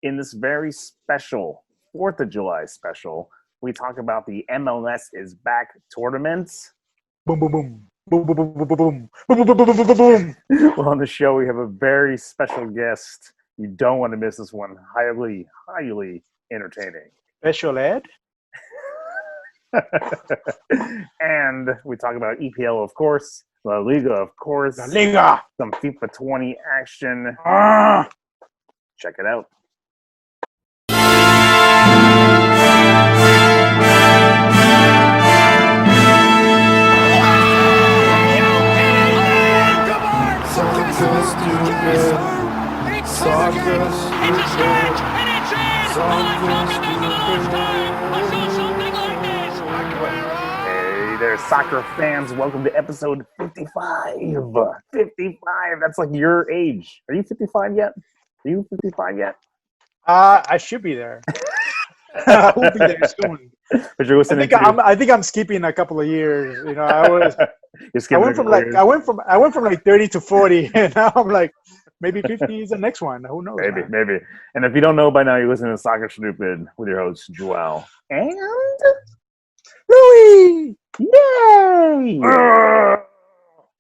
In this very special 4th of July special, we talk about the MLS is back tournaments. Boom, boom, boom. Boom, boom, boom, boom, boom, boom, boom, boom, boom, boom, boom, boom. Well, on the show, we have a very special guest. You don't want to miss this one. Highly, highly entertaining. Special ed? And we talk about EPL, of course. La Liga, of course. La Liga. Some FIFA 20 action. Check it out. Hey there, soccer fans. Welcome to episode 55. 55. That's like your age. Are you 55 yet? Are you 55 yet? I should be there. I will be there soon. But you're listening I think I'm skipping a couple of years. You know, I went from like 30 to 40, and now I'm like maybe 50 is the next one. Who knows? Maybe. And if you don't know by now, you're listening to Soccer Stupid with your host João and Lui. Yay!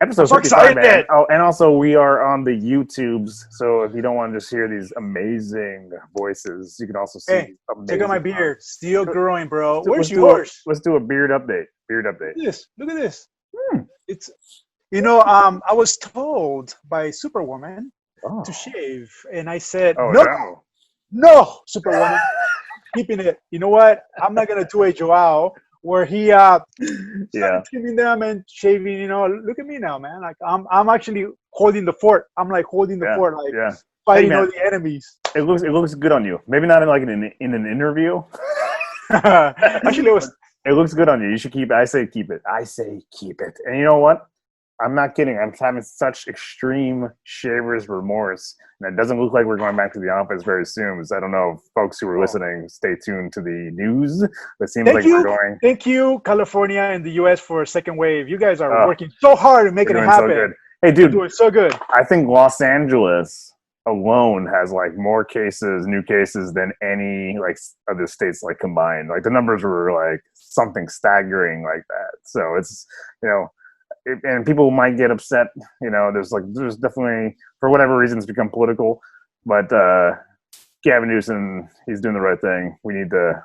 Episode 55, man. Oh, and also we are on the YouTubes, so if you don't want to just hear these amazing voices, you can also see. Hey, check out my beard, still growing, bro. Where's yours? Let's do a beard update. Look at this. It's, I was told by Superwoman to shave, and I said, no, Superwoman, keeping it. You know what? I'm not gonna do a Joao where he trimming them and shaving. Look at me now, man. Like I'm actually holding the fort. I'm like holding the fort, like fighting all the enemies. It looks good on you. Maybe not in an interview. Actually, it looks good on you. You should keep it. I say keep it. And you know what? I'm not kidding. I'm having such extreme shaver's remorse, and it doesn't look like we're going back to the office very soon. Because I don't know if folks who are listening stay tuned to the news. It seems we're going. Thank you, California and the U.S. for a second wave. You guys are working so hard and making it happen. So good. Hey, dude, you're doing so good. I think Los Angeles alone has like more new cases than any like other states like combined. Like the numbers were like something staggering like that. So it's and people might get upset. There's definitely, for whatever reason, it's become political. But Gavin Newsom, he's doing the right thing. We need to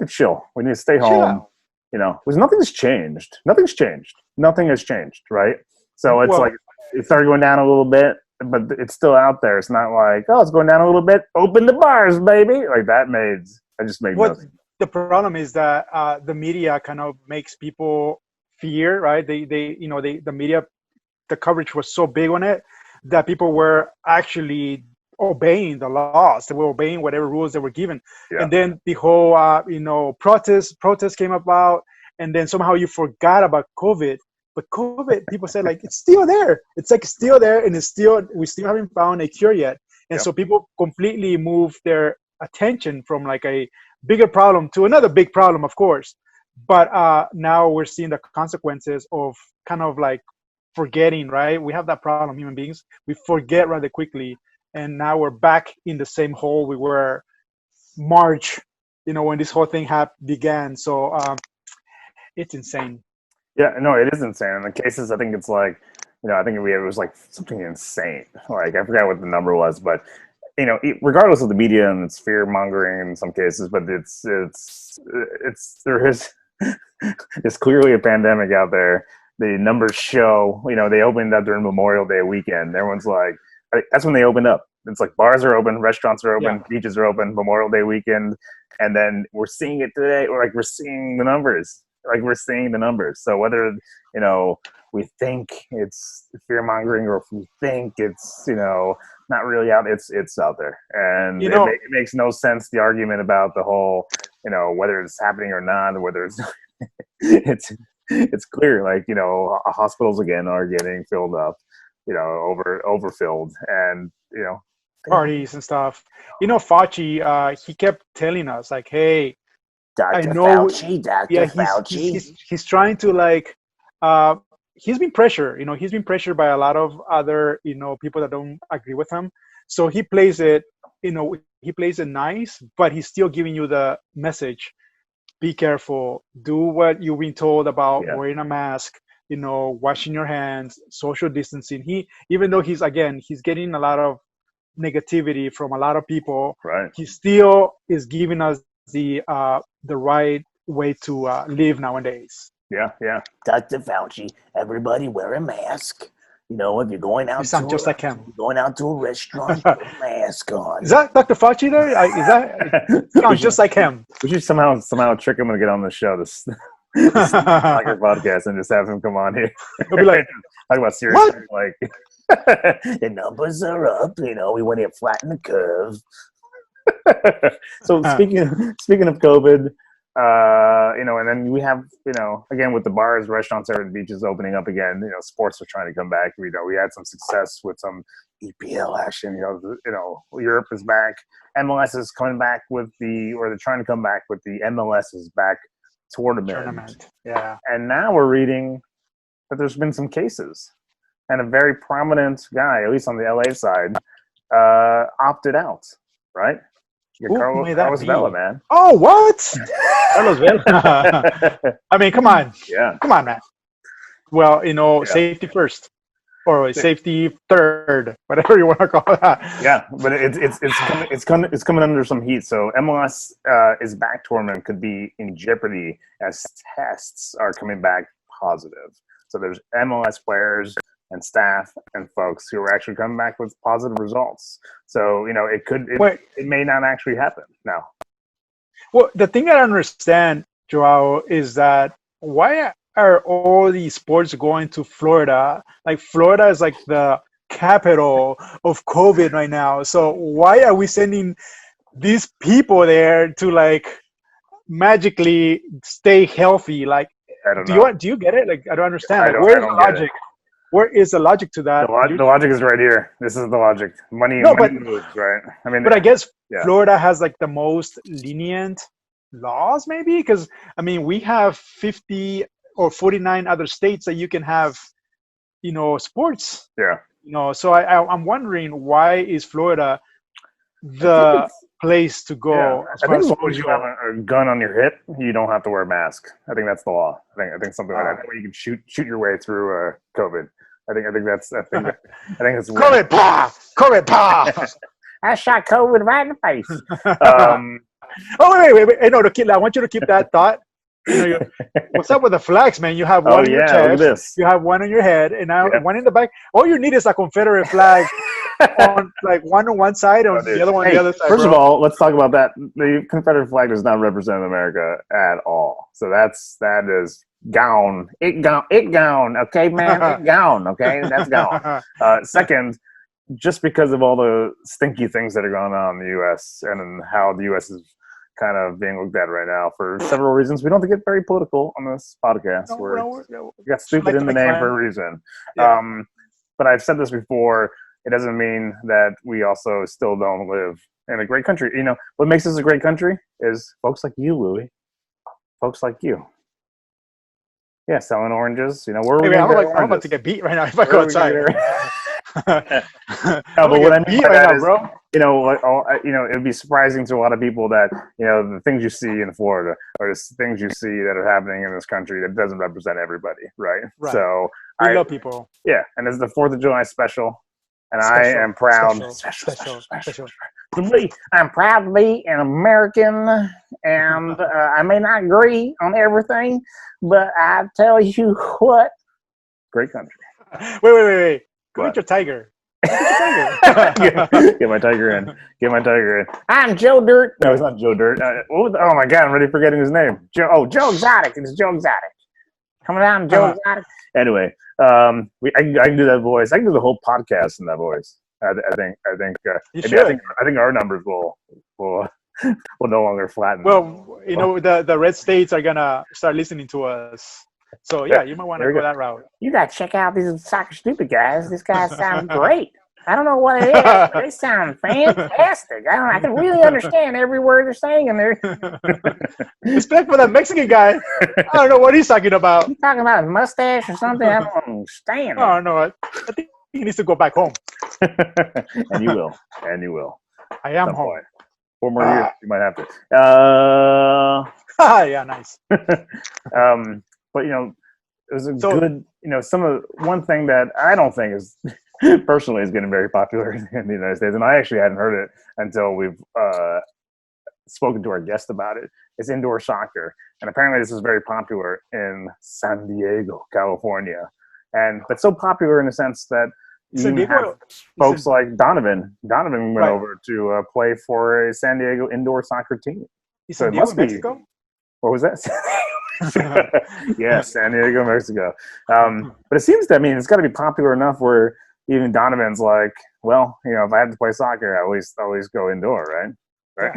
chill. We need to stay home. Because nothing's changed. Nothing has changed, right? So it's like it started going down a little bit, but it's still out there. It's not like, it's going down a little bit. Open the bars, baby. Like that just made no sense. The problem is that the media kind of makes people fear, right? The media, the coverage was so big on it that people were actually obeying the laws. They were obeying whatever rules they were given. Yeah. And then the whole, protest came about, and then somehow you forgot about COVID. But COVID, people said like, it's still there. It's like still there, and we still haven't found a cure yet. And so people completely moved their attention from like a bigger problem to another big problem, of course. But now we're seeing the consequences of kind of like forgetting, right? We have that problem, human beings. We forget rather quickly. And now we're back in the same hole we were March, when this whole thing began. So it's insane. Yeah, no, it is insane. In the cases, I think it's like, I think it was like something insane. Like, I forgot what the number was, but regardless of the media and its fear mongering in some cases, but it's clearly a pandemic out there. The numbers show, they opened up during Memorial Day weekend. Everyone's like, that's when they opened up. It's like bars are open, restaurants are open, beaches are open, Memorial Day weekend. And then we're seeing it today, or like we're seeing the numbers. So whether, we think it's fear mongering or if we think it's, not really out, it's out there. And it makes no sense, the argument about the whole, whether it's happening or not, or whether it's it's clear, like, hospitals again are getting filled up, overfilled, and, parties and stuff. Fauci, he kept telling us like, hey, Dr. Fauci. He's trying to like, he's been pressured. He's been pressured by a lot of other, people that don't agree with him. So he plays it, he plays it nice, but he's still giving you the message: be careful, do what you've been told about wearing a mask, washing your hands, social distancing. Even though he's getting a lot of negativity from a lot of people, right? He still is giving us the right way to live nowadays. Yeah. Dr. Fauci, everybody wear a mask. If you're going out, Just like him. Going out to a restaurant, put a mask on. Is that Dr. Fauci there? Sounds just like him. We should somehow trick him to get on the show. This soccer podcast and just have him come on here. He'll be like, talk about serious things, like the numbers are up. We want to flatten the curve. So speaking of COVID, and then we have, again, with the bars, restaurants, and beaches opening up again, sports are trying to come back. We had some success with some EPL action. Europe is back. MLS is coming back they're trying to come back with the MLS is back tournament. Yeah. And now we're reading that there's been some cases, and a very prominent guy, at least on the LA side, opted out. Right? Carlos Vela, man. Oh, what? Carlos Vela. I mean, come on. Yeah. Come on, man. Well, safety first, or safety third, whatever you want to call that. Yeah, but it's coming under some heat. So MLS is back tournament could be in jeopardy as tests are coming back positive. So there's MLS players and staff and folks who are actually coming back with positive results. So, it may not actually happen now. Well, the thing I understand, Joao, is that why are all these sports going to Florida? Like, Florida is like the capital of COVID right now. So why are we sending these people there to magically stay healthy? Like, I don't know. Do you get it? Like, I don't understand. Where's the logic? Where is the logic to that? The logic is right here. This is the logic. Money moves, right? I mean, but I guess Florida has the most lenient laws, maybe, because we have 50 or 49 other states that you can have, sports. Yeah. So I'm wondering, why is Florida the place to go? Yeah. I think as long as you have a gun on your hip, you don't have to wear a mask. I think that's the law. I think something like that. That way you can shoot your way through COVID. I think that's COVID, pa! I shot COVID right in the face. Wait. Hey, no, I want you to keep that thought. What's up with the flags, man? You have one on your chest, you have one on your head, and now one in the back. All you need is a Confederate flag on one on one side and the other one on the other side. First of all, let's talk about that. The Confederate flag does not represent America at all. So that is gone. It gone. Okay, man, it gone. Okay, that's gone. Second, just because of all the stinky things that are going on in the U.S. and how the U.S. is kind of being looked at right now for several reasons. We don't have to get very political on this podcast. We got stupid in the name for a reason. Yeah. But I've said this before. It doesn't mean that we also still don't live in a great country. What makes us a great country is folks like you, Louis. Folks like you. Yeah, selling oranges. I'm about to get beat right now if I go outside. No, but what I mean by that is, bro. It'd be surprising to a lot of people that the things you see in Florida or the things you see that are happening in this country that doesn't represent everybody, right? So we love people. Yeah, and it's the 4th of July special, and I am proud. Special. I'm proud to be an American, and I may not agree on everything, but I tell you what, great country. Wait. Go get your tiger. Get my tiger in. I'm Joe Dirt. No, it's not Joe Dirt. Oh my God, I'm already forgetting his name. Joe Exotic. It's Joe Exotic. Coming down, Joe Exotic. Anyway, I can do that voice. I can do the whole podcast in that voice. I think our numbers will no longer flatten. Well, the red states are gonna start listening to us. So you might want to go that route. You got to check out these soccer stupid guys. These guys sound great. I don't know what it is, but they sound fantastic. I can really understand every word they're saying in there. Except for that Mexican guy. I don't know what he's talking about. He's talking about a mustache or something. I don't understand. Oh, no. I think he needs to go back home. And you will. I am home. 4 more years, you might have to. Yeah, nice. But it was a good. One thing that I don't think is personally is getting very popular in the United States, and I actually hadn't heard it until we've spoken to our guest about it. It's indoor soccer, and apparently this is very popular in San Diego, California, but so popular in the sense that you have folks like Donovan. Donovan went over to play for a San Diego indoor soccer team. So it must be Mexico. What was that? Yeah, San Diego, Mexico. But it seems that it's got to be popular enough where even Donovan's like, well, if I have to play soccer, I always go indoor, right?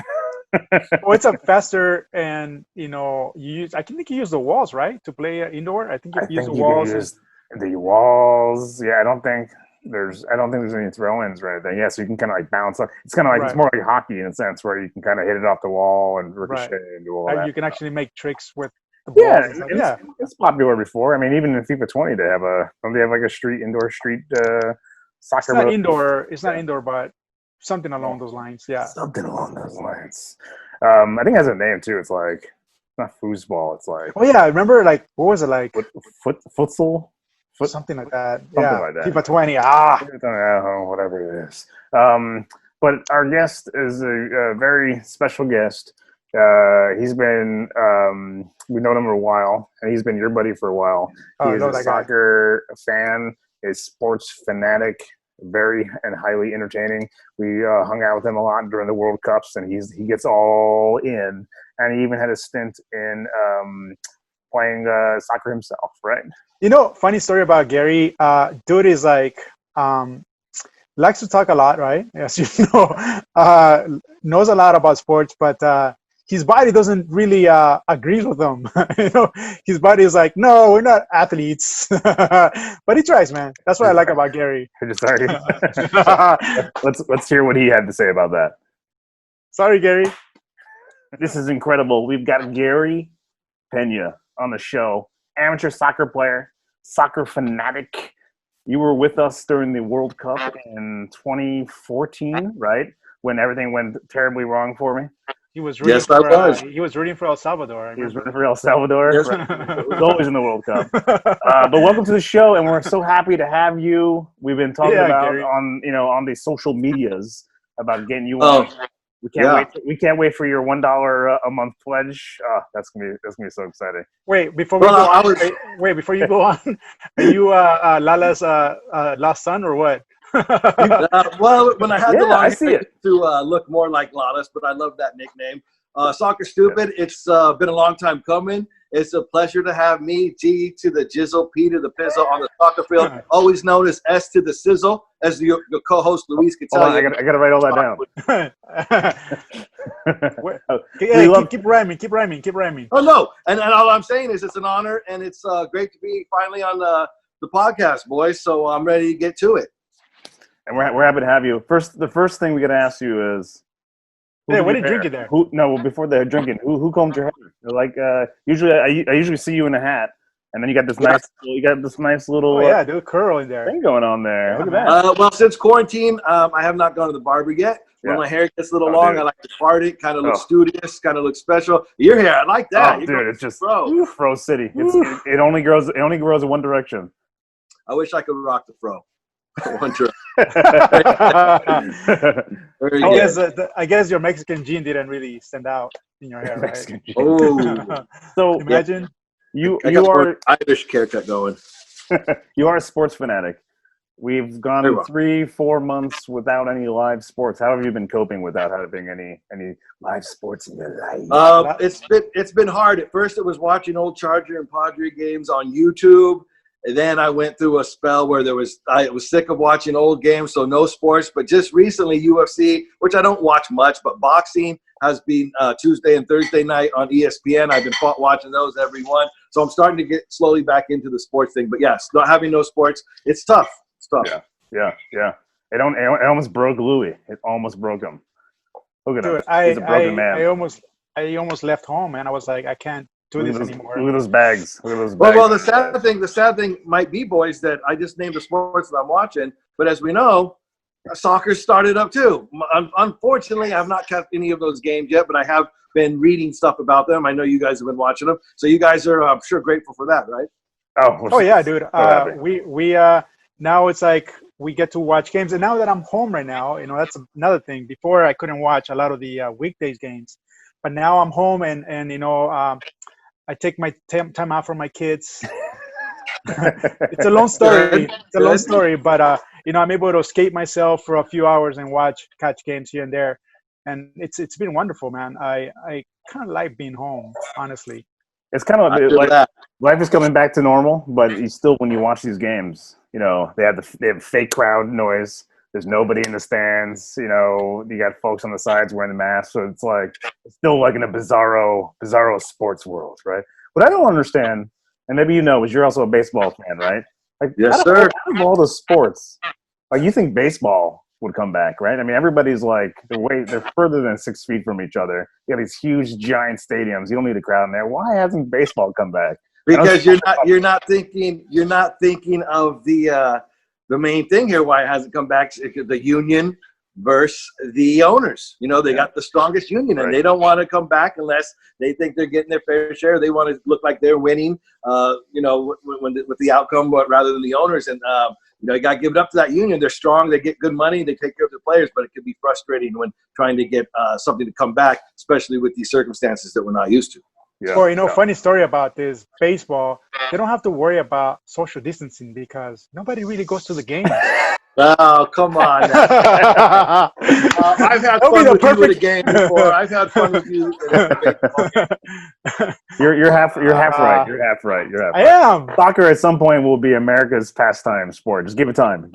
Well, it's a faster, and I think you use the walls, right, to play indoor. I think you use the walls. The walls. Yeah, I don't think there's any throw-ins or anything. Yeah, so you can kind of like bounce up. It's kind of like it's more like hockey in a sense where you can kind of hit it off the wall and ricochet and do all that. You can actually make tricks with the balls. It's popular before. Even in FIFA 20, they have like a indoor street soccer. It's not indoor, but something along those lines. Yeah, something along those lines. I think it has a name too. It's like not foosball. It's like I remember what was it like? Futsal. Something like that. Something like that. FIFA 20. I don't know, whatever it is. But our guest is a very special guest. He's been, we've known him for a while, and he's been your buddy for a while. He's a soccer fan, a sports fanatic, very and highly entertaining. We hung out with him a lot during the World Cups, and he gets all in. And he even had a stint in playing soccer himself, right? Funny story about Gary. Dude is like likes to talk a lot, right? As you know, knows a lot about sports, but his body doesn't really agree with him. His body is like, no, we're not athletes, but he tries, man. That's what I like about Gary. Sorry. Let's hear what he had to say about that. Sorry, Gary. This is incredible. We've got Gary Peña on the show. Amateur soccer player, soccer fanatic. You were with us during the World Cup in 2014, right? When everything went terribly wrong for me. He was rooting he was rooting for El Salvador. He was rooting for El Salvador. Yes. Right. It was always in the World Cup. But welcome to the show, and we're so happy to have you. We've been talking about Gary. on the social medias about getting you on. We can't wait for your $1 a month pledge. That's gonna be so exciting. Wait, before you go on, are you Lala's last son or what? Well, when I had the long hair to look more like Lala's, but I love that nickname. Soccer Stupid. It's been a long time coming. It's a pleasure to have me, G to the Jizzle, P to the Pizzle on the soccer field, always known as S to the Sizzle, as your co-host Luis could tell you. I gotta write all that down. Keep rhyming. Oh, no. And all I'm saying is it's an honor, and it's great to be finally on the podcast, boys. So I'm ready to get to it. And we're happy to have you. The first thing we got to ask you is, what are you drinking there? Before the drinking, who combed your hair? Like usually, I usually see you in a hat, and then you got this nice little dude, curl in there thing going on there. Look at that. Well, since quarantine, I have not gone to the barber yet. When my hair gets a little long, I like to part it. Kind of looks studious, kind of looks special. Your hair, I like that. Dude, it's just fro city. It only grows in one direction. I wish I could rock the fro. One trip. I guess your Mexican gene didn't really stand out in your hair, right? Oh, so imagine you are Irish haircut going. You are a sports fanatic. We've gone 3-4 months without any live sports. How have you been coping without having any live sports in your life? It's been hard. At first, it was watching old Charger and Padre games on YouTube. And then I went through a spell where I was sick of watching old games, so no sports. But just recently, UFC, which I don't watch much, but boxing has been Tuesday and Thursday night on ESPN. I've been watching those every one. So I'm starting to get slowly back into the sports thing. But yes, not having no sports, it's tough. It's tough. Yeah. It almost broke Louis. It almost broke him. Look at him. He's a broken man. I almost left home, man. I was like, I can't do this anymore. Look at those bags. Well, the sad thing might be, boys, that I just named the sports that I'm watching. But as we know, soccer started up too. Unfortunately, I've not kept any of those games yet, but I have been reading stuff about them. I know you guys have been watching them, so you guys are, I'm sure, grateful for that, right? Oh yeah, dude. We now it's like we get to watch games, and now that I'm home right now, that's another thing. Before I couldn't watch a lot of the weekdays games, but now I'm home, and I take my time out from my kids. It's a long story. It's a long story, but I'm able to escape myself for a few hours and catch games here and there, and it's been wonderful, man. I kind of like being home, honestly. It's kind of like life is coming back to normal, but you still, when you watch these games, they have fake crowd noise. There's nobody in the stands. You got folks on the sides wearing the masks, so it's still like in a bizarro sports world, right? What I don't understand, and maybe is you're also a baseball fan, right? Like, yes, sir. Out of all the sports, you think baseball would come back, right? I mean, everybody's they're further than 6 feet from each other. You got these huge, giant stadiums. You don't need a crowd in there. Why hasn't baseball come back? Because you're not thinking of the main thing here. Why it hasn't come back? The union versus the owners. They got the strongest union, and they don't want to come back unless they think they're getting their fair share. They want to look like they're winning. With the outcome, but rather than the owners. And you got to give it up to that union. They're strong. They get good money. They take care of their players, but it can be frustrating when trying to get something to come back, especially with these circumstances that we're not used to. Yeah. Or, funny story about this baseball, they don't have to worry about social distancing because nobody really goes to the games. Oh, come on. I've had fun with you at a game before. I've had fun with you at a baseball game. You're half right. You're half right. I am. Soccer at some point will be America's pastime sport. Just give it time.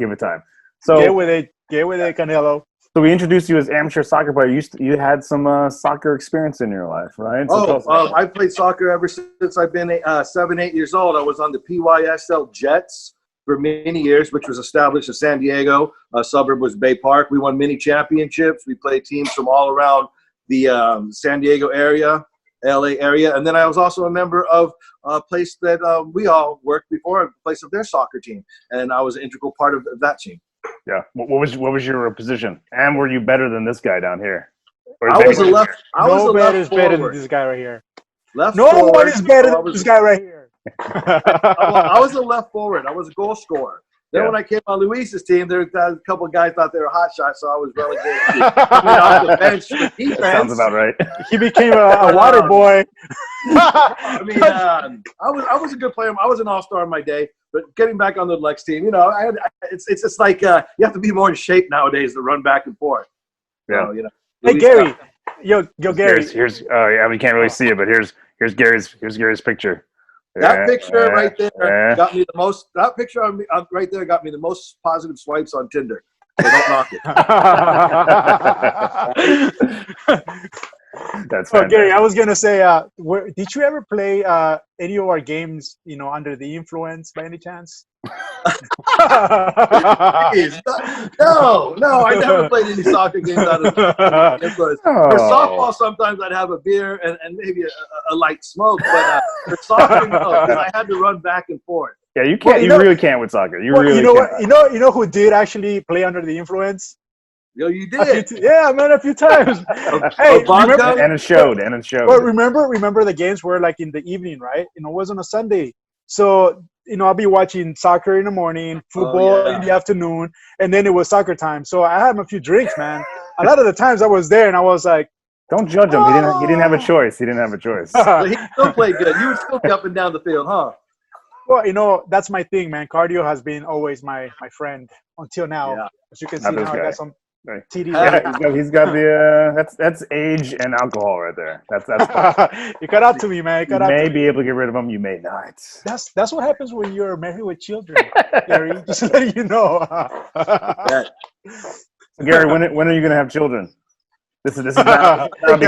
So get with it, Canelo. So we introduced you as amateur soccer player. You had some soccer experience in your life, right? I played soccer ever since I've been 7-8 years old. I was on the PYSL Jets for many years, which was established in San Diego. A suburb was Bay Park. We won many championships. We played teams from all around the San Diego area, LA area. And then I was also a member of a place that we all worked before, a place of their soccer team. And I was an integral part of that team. Yeah. What was your position? And were you better than this guy down here? Nobody's better than this guy right here. Nobody's better than this guy right here. I was a left forward. I was a goal scorer. Then when I came on Luis's team, there was a couple of guys thought they were hot shots, so I was relegated off the bench for defense. Sounds about right. He became a water boy. I mean, I was a good player. I was an all-star in my day. But getting back on the Lex team, it's just like you have to be more in shape nowadays to run back and forth. Yeah. So, hey Gary, yo Gary. Here's we can't really see it, but here's Gary's picture. That picture right there got me the most. That picture right there got me the most positive swipes on Tinder. So don't knock it. That's Gary, I was gonna say, did you ever play any of our games, under the influence by any chance? No, I never played any soccer games under the influence. For softball, sometimes I'd have a beer and maybe a light smoke, but for soccer, no, because I had to run back and forth. Yeah, you can't. You really can't with soccer. You really can't. You know who did actually play under the influence? Yo, you did. Yeah, man, a few times. Hey, remember? And it showed. But remember the games were like in the evening, right? It wasn't a Sunday. So, I'll be watching soccer in the morning, football in the afternoon, and then it was soccer time. So I had a few drinks, man. A lot of the times I was there and I was like, don't judge him. He didn't have a choice. But he still played good. You would still be up and down the field, huh? Well, that's my thing, man. Cardio has been always my friend until now. Yeah. As you can see now, I got some TD. Yeah, he's got the that's age and alcohol right there. That's you got out to me, man. You may be able to get rid of them. You may not. That's what happens when you're married with children, Gary. Just letting you know. So Gary, when are you going to have children? This is now become an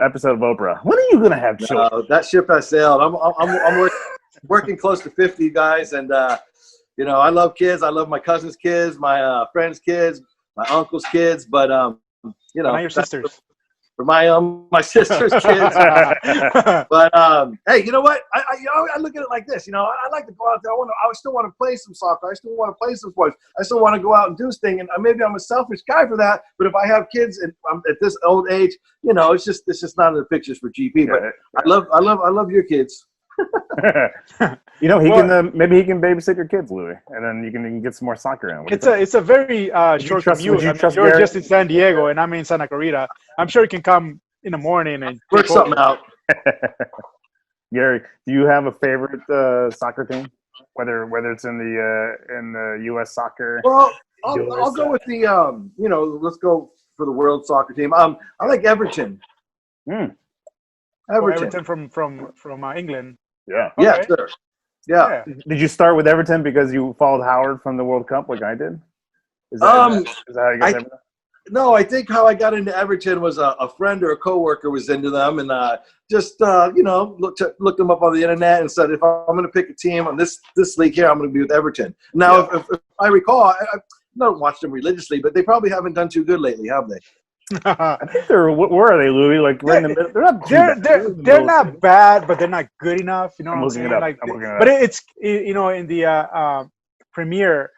episode of Oprah. When are you going to have children? No, that ship has sailed. I'm working close to 50, guys, and I love kids. I love my cousins' kids, my friends' kids, my uncle's kids, but not your sisters. for my sister's kids. But hey, you know what? I look at it like this. I like to go out there. I still want to play some soccer. I still want to play some sports. I still want to go out and do this thing. And maybe I'm a selfish guy for that. But if I have kids and I'm at this old age, it's just not in the pictures for GP. But I love your kids. Maybe he can babysit your kids, Louis, and then you can get some more soccer in. It's a very short commute. You're just in San Diego, and I'm in Santa Clarita. I'm sure you can come in the morning and work something out. Gary, do you have a favorite soccer team? Whether it's in the U.S. soccer? Well, I'll go with the let's go for the world soccer team. I like Everton. Everton from England. Yeah. Okay. Yeah, sure. Yeah. Did you start with Everton because you followed Howard from the World Cup like I did? Is that how you got Everton? No, I think how I got into Everton was a friend or a coworker was into them, and just looked them up on the internet and said, if I'm going to pick a team on this league here, I'm going to be with Everton. Now, if I recall, I don't watch them religiously, but they probably haven't done too good lately, have they? I think where are they, Louis? Like right in the middle. They're not bad, but they're not good enough. You know what I'm saying? But it's in the Premier,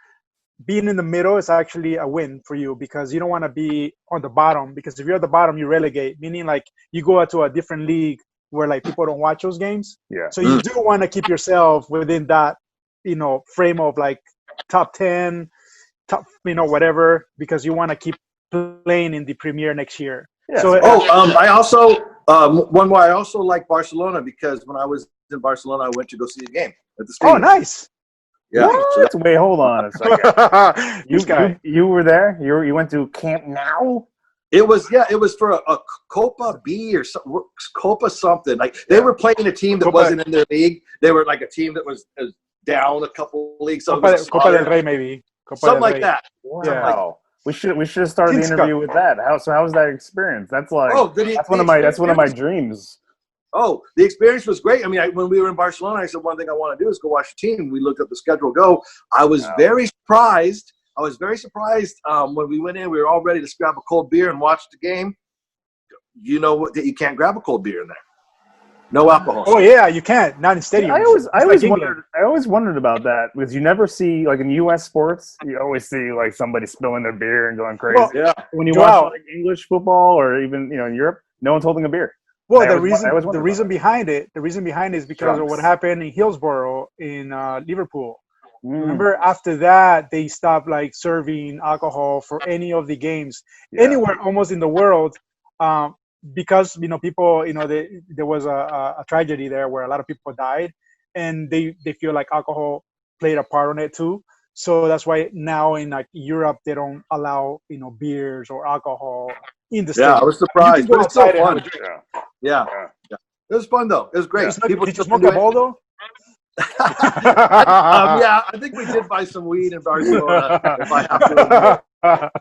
being in the middle is actually a win for you because you don't want to be on the bottom. Because if you're at the bottom, you relegate. Meaning like you go out to a different league where like people don't watch those games. Yeah. So you do want to keep yourself within that frame of like top 10, top whatever, because you want to keep playing in the Premier next year. Yeah. So I also one more. I also like Barcelona because when I was in Barcelona, I went to go see a game at the stadium. Oh, nice. Yeah. Wait, hold on a second. You were there? You went to Camp Nou? It was for a Copa B or Copa something. Like they were playing a team that wasn't in their league. They were like a team that was down a couple leagues. Copa del Rey, maybe. Something like that. Wow. Yeah. We should have started the interview with that. How was that experience? That's like that's one of my dreams. Oh, the experience was great. I mean, when we were in Barcelona, I said one thing I want to do is go watch the team. We looked at the schedule. I was very surprised. When we went in. We were all ready to grab a cold beer and watch the game. You know what? That you can't grab a cold beer in there. No alcohol. Oh yeah, you can't. Not in stadiums. I always wondered about that because you never see like in U.S. sports, you always see like somebody spilling their beer and going crazy. Well, when you watch like English football or even in Europe, no one's holding a beer. Well, the reason behind it is because of what happened in Hillsborough in Liverpool. Remember, after that, they stopped like serving alcohol for any of the games anywhere almost in the world. Because people, there was a tragedy there where a lot of people died, and they feel like alcohol played a part on it too. So that's why now in like Europe they don't allow beers or alcohol in the stadium. I was surprised, but it's so fun. Yeah. It was fun though. It was great. Did you smoke a ball though? I think we did buy some weed in Barcelona. If I have to,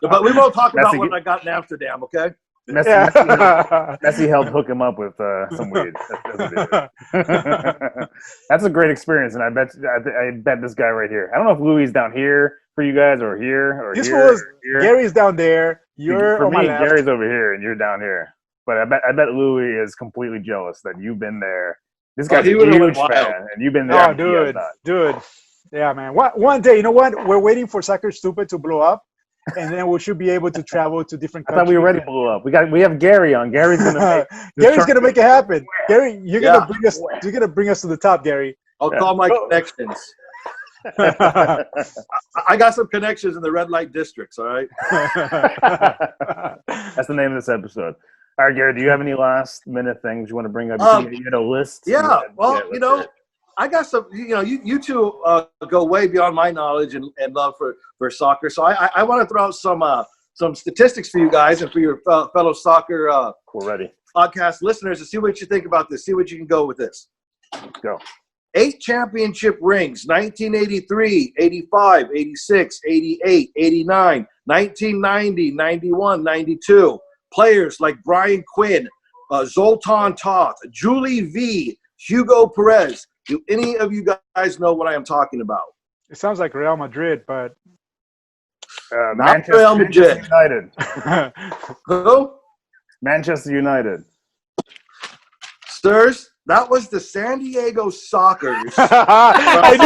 but we won't talk about what I got in Amsterdam, okay? Messi helped hook him up with some weed. That's a great experience, and I bet this guy right here. I don't know if Louis is down here for you guys or here or here. Gary's down there. You're for on me. My left. Gary's over here, and you're down here. But I bet Louis is completely jealous that you've been there. This guy's a huge fan, and you've been there. Oh, dude. Yeah, man. One day, you know what? We're waiting for Soccer Stupid to blow up. And then we should be able to travel to different countries. I thought we already blew up. We have Gary on. Gary's gonna make it happen. Gary, you're gonna bring us. You're gonna bring us to the top, Gary. I'll call my connections. I got some connections in the red light districts. All right. That's the name of this episode. All right, Gary. Do you have any last minute things you want to bring up? You had a list. Yeah. I got some, you two go way beyond my knowledge and love for soccer. So I want to throw out some statistics for you guys and for your fellow soccer we're ready. Podcast listeners to see what you think about this. See what you can go with this. Let's go. 8 championship rings, 1983, 85, 86, 88, 89, 1990, 91, 92. Players like Brian Quinn, Zoltan Toth, Julie V, Hugo Perez. Do any of you guys know what I am talking about? It sounds like Real Madrid, but not Real Madrid. United. Who? Manchester United. Sirs, that was the San Diego Sockers. I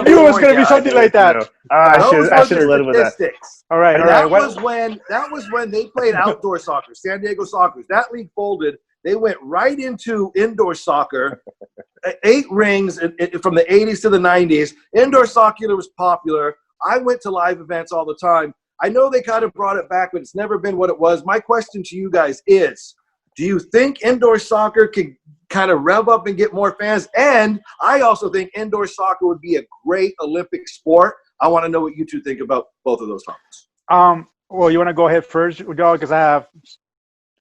knew it was going to be something like that. I should have led with that. All right. That was when they played outdoor soccer. San Diego Sockers. That league folded. They went right into indoor soccer. 8 rings from the 80s to the 90s. Indoor soccer was popular. I went to live events all the time. I know they kind of brought it back, but it's never been what it was. My question to you guys is, do you think indoor soccer could kind of rev up and get more fans? And I also think indoor soccer would be a great Olympic sport. I want to know what you two think about both of those topics. Well, you want to go ahead first, Joe, because I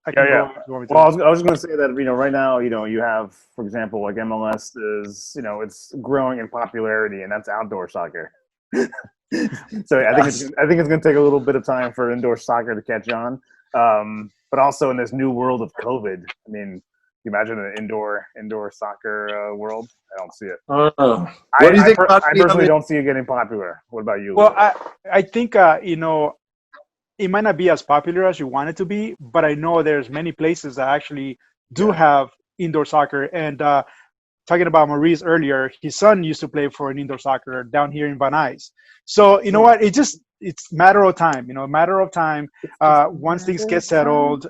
Well, I was going to say that, right now, you have, for example, like MLS is, it's growing in popularity, and that's outdoor soccer. So I think it's going to take a little bit of time for indoor soccer to catch on. But also in this new world of COVID, I mean, you imagine an indoor soccer world? I don't see it. What do you think? I personally don't see it getting popular. What about you? Well, I think, it might not be as popular as you want it to be, but I know there's many places that actually do have indoor soccer. And talking about Maurice earlier, his son used to play for an indoor soccer down here in Van Nuys. So, you know what? It's matter of time, once things get settled,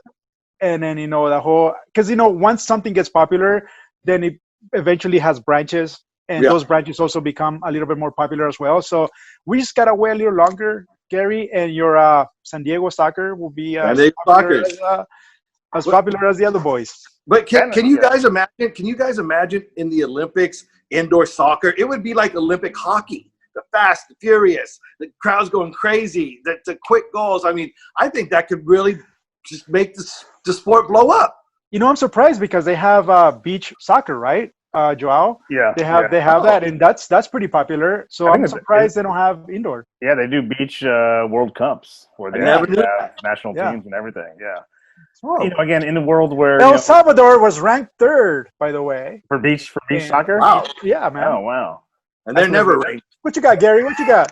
and then, the whole, because, once something gets popular, then it eventually has branches, and those branches also become a little bit more popular as well. So we just got to wait a little longer, Gary, and your San Diego soccer will be as popular as the other boys. But can you guys imagine? Can you guys imagine in the Olympics indoor soccer? It would be like Olympic hockey. The fast, the furious, the crowd's going crazy, the quick goals. I mean, I think that could really just make the sport blow up. I'm surprised because they have beach soccer, right, Joao? Yeah. They have that, and that's pretty popular. So I'm surprised they don't have indoor. Yeah, they do beach World Cups where they have national teams and everything. Yeah. Oh. Again, in the world where El Salvador was ranked 3rd, by the way, for beach soccer. Wow. Yeah, man. Oh, wow. And they're never ranked. What you got, Gary? What you got?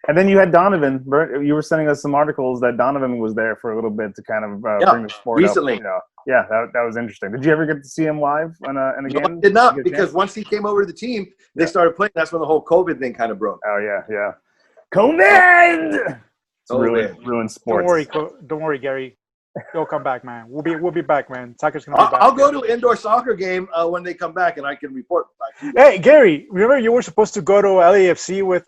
And then you had Donovan. You were sending us some articles that Donovan was there for a little bit to kind of bring the sport recently. up. Yeah, that was interesting. Did you ever get to see him live in a game? No, I did not, because once he came over to the team, they started playing. That's when the whole COVID thing kind of broke. Oh, yeah. COVID! It's really ruined sports. Don't worry, Gary. They'll come back, man. We'll be back, man. Soccer's gonna be back. I'll go to an indoor soccer game when they come back, and I can report back to you. Hey, Gary, remember you were supposed to go to LAFC with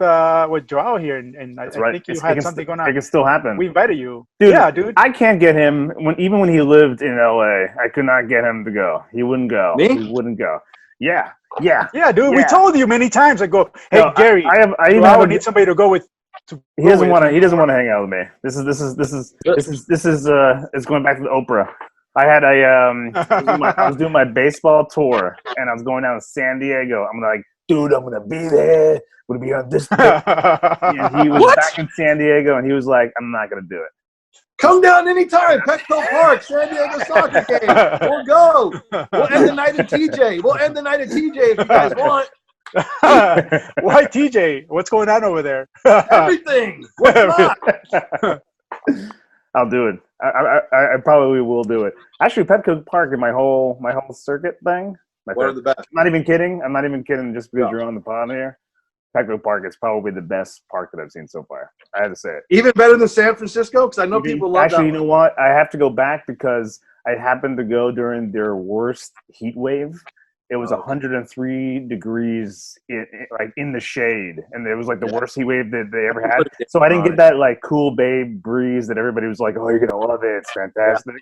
Joao here, and I think you had something going on. It can still happen. We invited you. Dude, yeah, dude. I can't get him even when he lived in LA. I could not get him to go. He wouldn't go. Me? He wouldn't go. Yeah, dude. Yeah. We told you many times. I go, hey, no, Gary, I need somebody to go with. He doesn't want to hang out with me. This is it's going back to the Oprah. I had I was doing my baseball tour, and I was going down to San Diego. I'm like, dude, I'm gonna be there. I'm gonna be on this. And he was back in San Diego, and he was like, I'm not gonna do it. Come down anytime, Petco Park, San Diego soccer game. We'll go. We'll end the night at TJ. If you guys want. Why TJ? What's going on over there? Everything. What's not? I'll do it. I probably will do it. Actually, Petco Park and my whole circuit thing. One of the best. I'm not even kidding. Just because you're on the pod here. Petco Park is probably the best park that I've seen so far. I had to say it. Even better than San Francisco? Because I know people love that. Actually, you know what? I have to go back because I happened to go during their worst heat wave. It was 103 degrees in the shade, and it was like the worst heat wave that they ever had. So I didn't get that like cool babe breeze that everybody was like, "Oh, you're gonna love it. It's fantastic."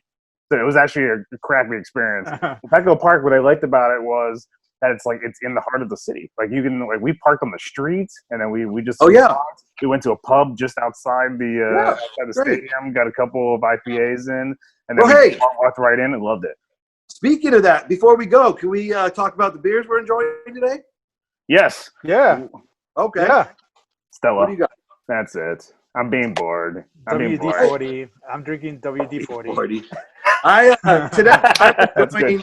So it was actually a crappy experience. Petco Park, what I liked about it was that it's in the heart of the city. Like you can we parked on the street, and then we just we went to a pub just outside the stadium, got a couple of IPAs in, and then we walked right in and loved it. Speaking of that, before we go, can we talk about the beers we're enjoying today? Yes. Yeah. Okay. Yeah. Stella. What do you got? That's it. I'm being bored. WD-40. I'm drinking WD-40. Today,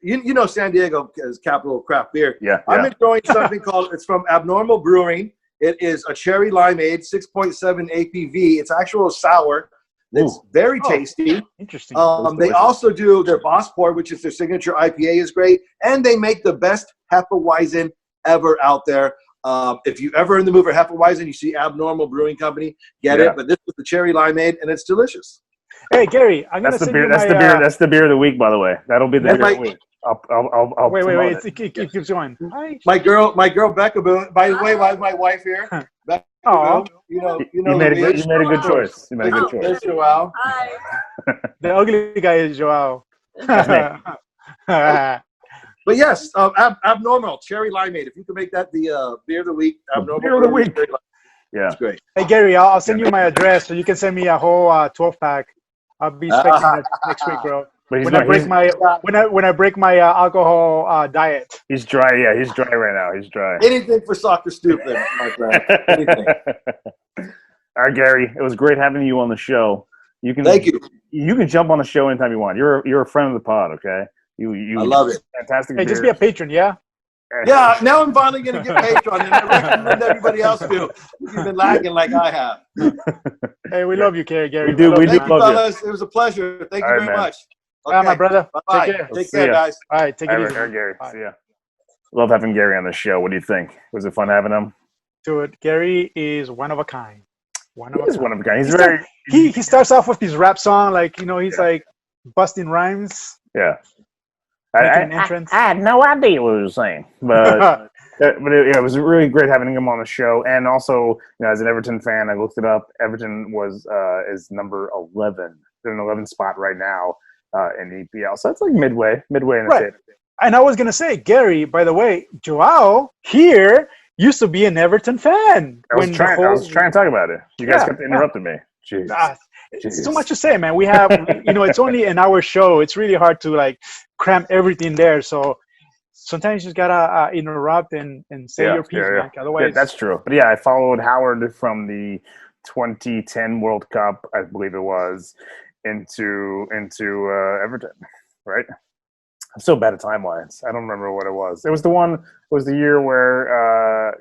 you know San Diego is capital of craft beer. Yeah. I'm enjoying something it's from Abnormal Brewing. It is a cherry limeade, 6.7 ABV. It's actual sour. That's very tasty. Interesting. They also do their Bossport, which is their signature IPA, is great, and they make the best Hefeweizen ever out there. If you ever in the mood for Hefeweizen, you see Abnormal Brewing Company, get it. But this is the cherry limeade, and it's delicious. Hey Gary, I'm gonna send you my. That's the beer of the week, by the way. That'll be the beer of the week. I'll wait. It keeps going. My girl, Becca. By the way, why is my wife here? Becca, you made a good choice. You made a good choice. There's João. Hi. The ugly guy is João. But yes, Abnormal cherry limeade. If you can make that the beer of the week, Abnormal beer of the week. Yeah, that's great. Hey Gary, I'll send you my address so you can send me a whole 12-pack. I'll be expecting it next week, bro. When I break my alcohol diet. He's dry. Yeah, he's dry right now. He's dry. Anything for soccer stupid, my friend. Anything. All right, Gary. It was great having you on the show. Thank you. You can jump on the show anytime you want. You're a friend of the pod. Okay. You I love it. Fantastic. Hey, just be a patron, yeah. Yeah, now I'm finally going to get Patreon, and I recommend everybody else do. You've been lagging like I have. Hey, we love you, Gary. We do love you, fellas. It was a pleasure. Thank you very much. Okay. My brother. Bye-bye. Take care. Take care, guys. All right, take it easy. Gary. See ya. Love having Gary on the show. What do you think? Was it fun having him? Dude, Gary is one of a kind. One of a kind. He's very. He starts off with his rap song, like he's like busting rhymes. Yeah. I had no idea what he was saying, but it was really great having him on the show. And also, as an Everton fan, I looked it up. Everton is number 11. They're in the 11th spot right now in EPL, so it's like midway in the table. And I was gonna say, Gary, by the way, João here used to be an Everton fan. I was trying to talk about it. You guys kept interrupting me. Jeez. It's too much to say, man. We have, it's only an hour show. It's really hard to cram everything there. So sometimes you just gotta interrupt and say your piece. Otherwise, that's true. But I followed Howard from the 2010 World Cup, I believe it was, into Everton, right? I'm so bad at timelines. I don't remember what it was. It was the year where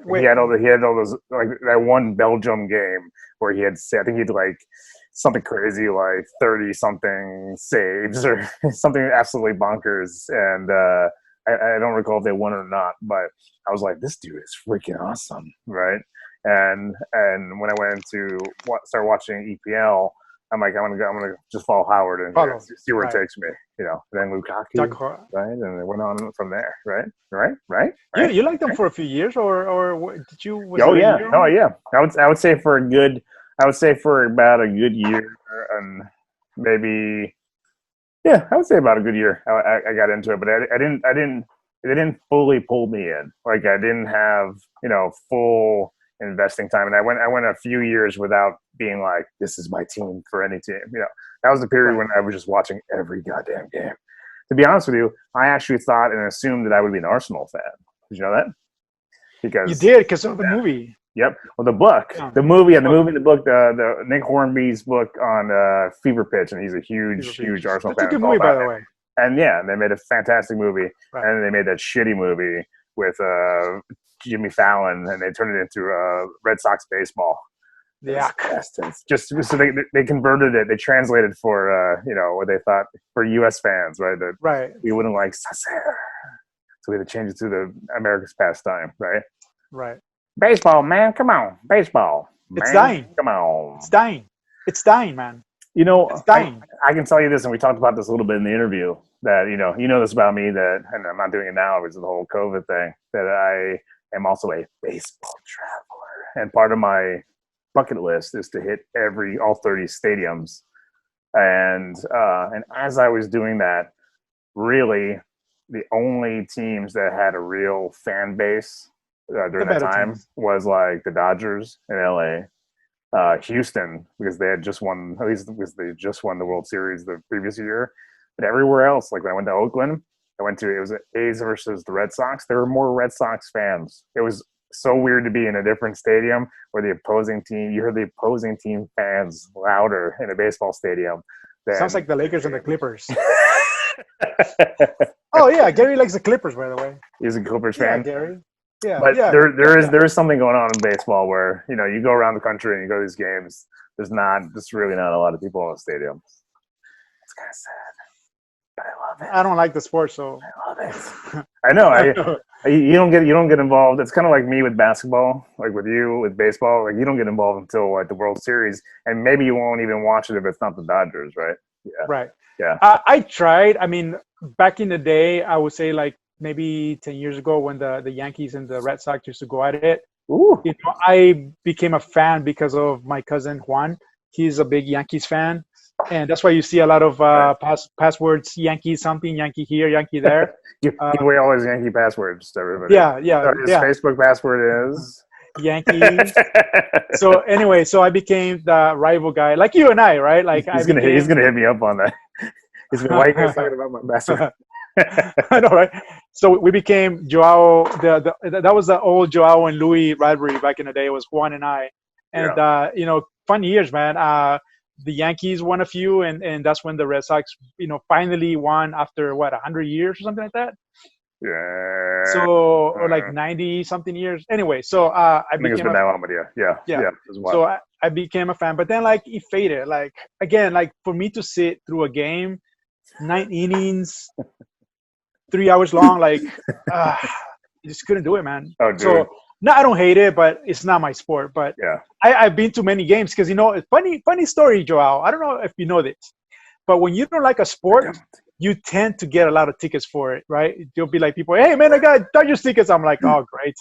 he had all those, like that one Belgium game where he had, I think he'd something crazy like 30 something saves or something absolutely bonkers. And I don't recall if they won or not, but I was like, this dude is freaking awesome, right? And when I went to start watching EPL, I'm like, I'm gonna just follow Howard and see where it takes me, And then Lukaku, right? And it went on from there, right? You liked them for a few years, or did you? Yeah. I would say for about a good year, and maybe, I would say about a good year. I got into it, but it didn't fully pull me in. Like I didn't have full investing time, and I went a few years without being like, this is my team for any team. That was the period when I was just watching every goddamn game. To be honest with you, I actually thought and assumed that I would be an Arsenal fan. Did you know that? Because you did, because of the movie. Yep. Well, the book, the movie, the book, the Nick Hornby's book on Fever Pitch, and he's a huge Arsenal fan. That's a good movie, by the way. And they made a fantastic movie, and they made that shitty movie with Jimmy Fallon, and they turned it into Red Sox baseball. Yeah. Just so they converted it. They translated for what they thought for U.S. fans, right? That we wouldn't like Sacer, so we had to change it to the America's pastime, right? Right. Baseball, man, come on, baseball. It's dying. Come on. It's dying, man. It's dying. I can tell you this, and we talked about this a little bit in the interview. That you know this about me, that, and I'm not doing it now because of the whole COVID thing, that I am also a baseball traveler, and part of my bucket list is to hit all 30 stadiums. And as I was doing that, really the only teams that had a real fan base during that time was like the Dodgers in LA, Houston, because they had just won, at least because they just won the World Series the previous year. But everywhere else, like when I went to Oakland, it was A's versus the Red Sox. There were more Red Sox fans. It was so weird to be in a different stadium where you heard the opposing team fans louder in a baseball stadium. Sounds like the Lakers and the Clippers. Oh yeah, Gary likes the Clippers, by the way. He's a Clippers fan. Yeah, Gary. Yeah, but there is something going on in baseball where you go around the country and you go to these games. there's really not a lot of people in the stadium. It's kind of sad, but I love it. I don't like the sport, so I love it. I know. You don't get involved. It's kind of like me with basketball, like with you with baseball. Like you don't get involved until like the World Series, and maybe you won't even watch it if it's not the Dodgers, right? Yeah. Right. Yeah. I tried. I mean, back in the day, I would say like maybe 10 years ago when the Yankees and the Red Sox used to go at it. Ooh. You know, I became a fan because of my cousin Juan. He's a big Yankees fan, and that's why you see a lot of passwords: Yankee something, Yankee here, Yankee there. Give away all his Yankee passwords to everybody. Yeah. So his Facebook password is Yankees. So anyway, so I became the rival guy, like you and I, right? Like he's gonna hit me up on that. He's gonna, why are you guys talking about my password? I know, right? So we became Joao. That was the old Joao and Lui rivalry back in the day. It was Juan and I, and you know, fun years, man. The Yankees won a few, and that's when the Red Sox, you know, finally won after what 100 years or something like that. Yeah. So or like 90 something years. Anyway, so I think it's been that long, but yeah. So I became a fan, but then like it faded. Like again, like for me to sit through a game, 9 innings, 3 hours long, like you just couldn't do it, man. Oh, dude. So no, I don't hate it, but it's not my sport. But I've been to many games because, you know, it's funny story, Joao. I don't know if you know this, but when you don't like a sport, you tend to get a lot of tickets for it, right? You'll be like, people, hey man, I got Dodgers tickets. I'm like, oh great.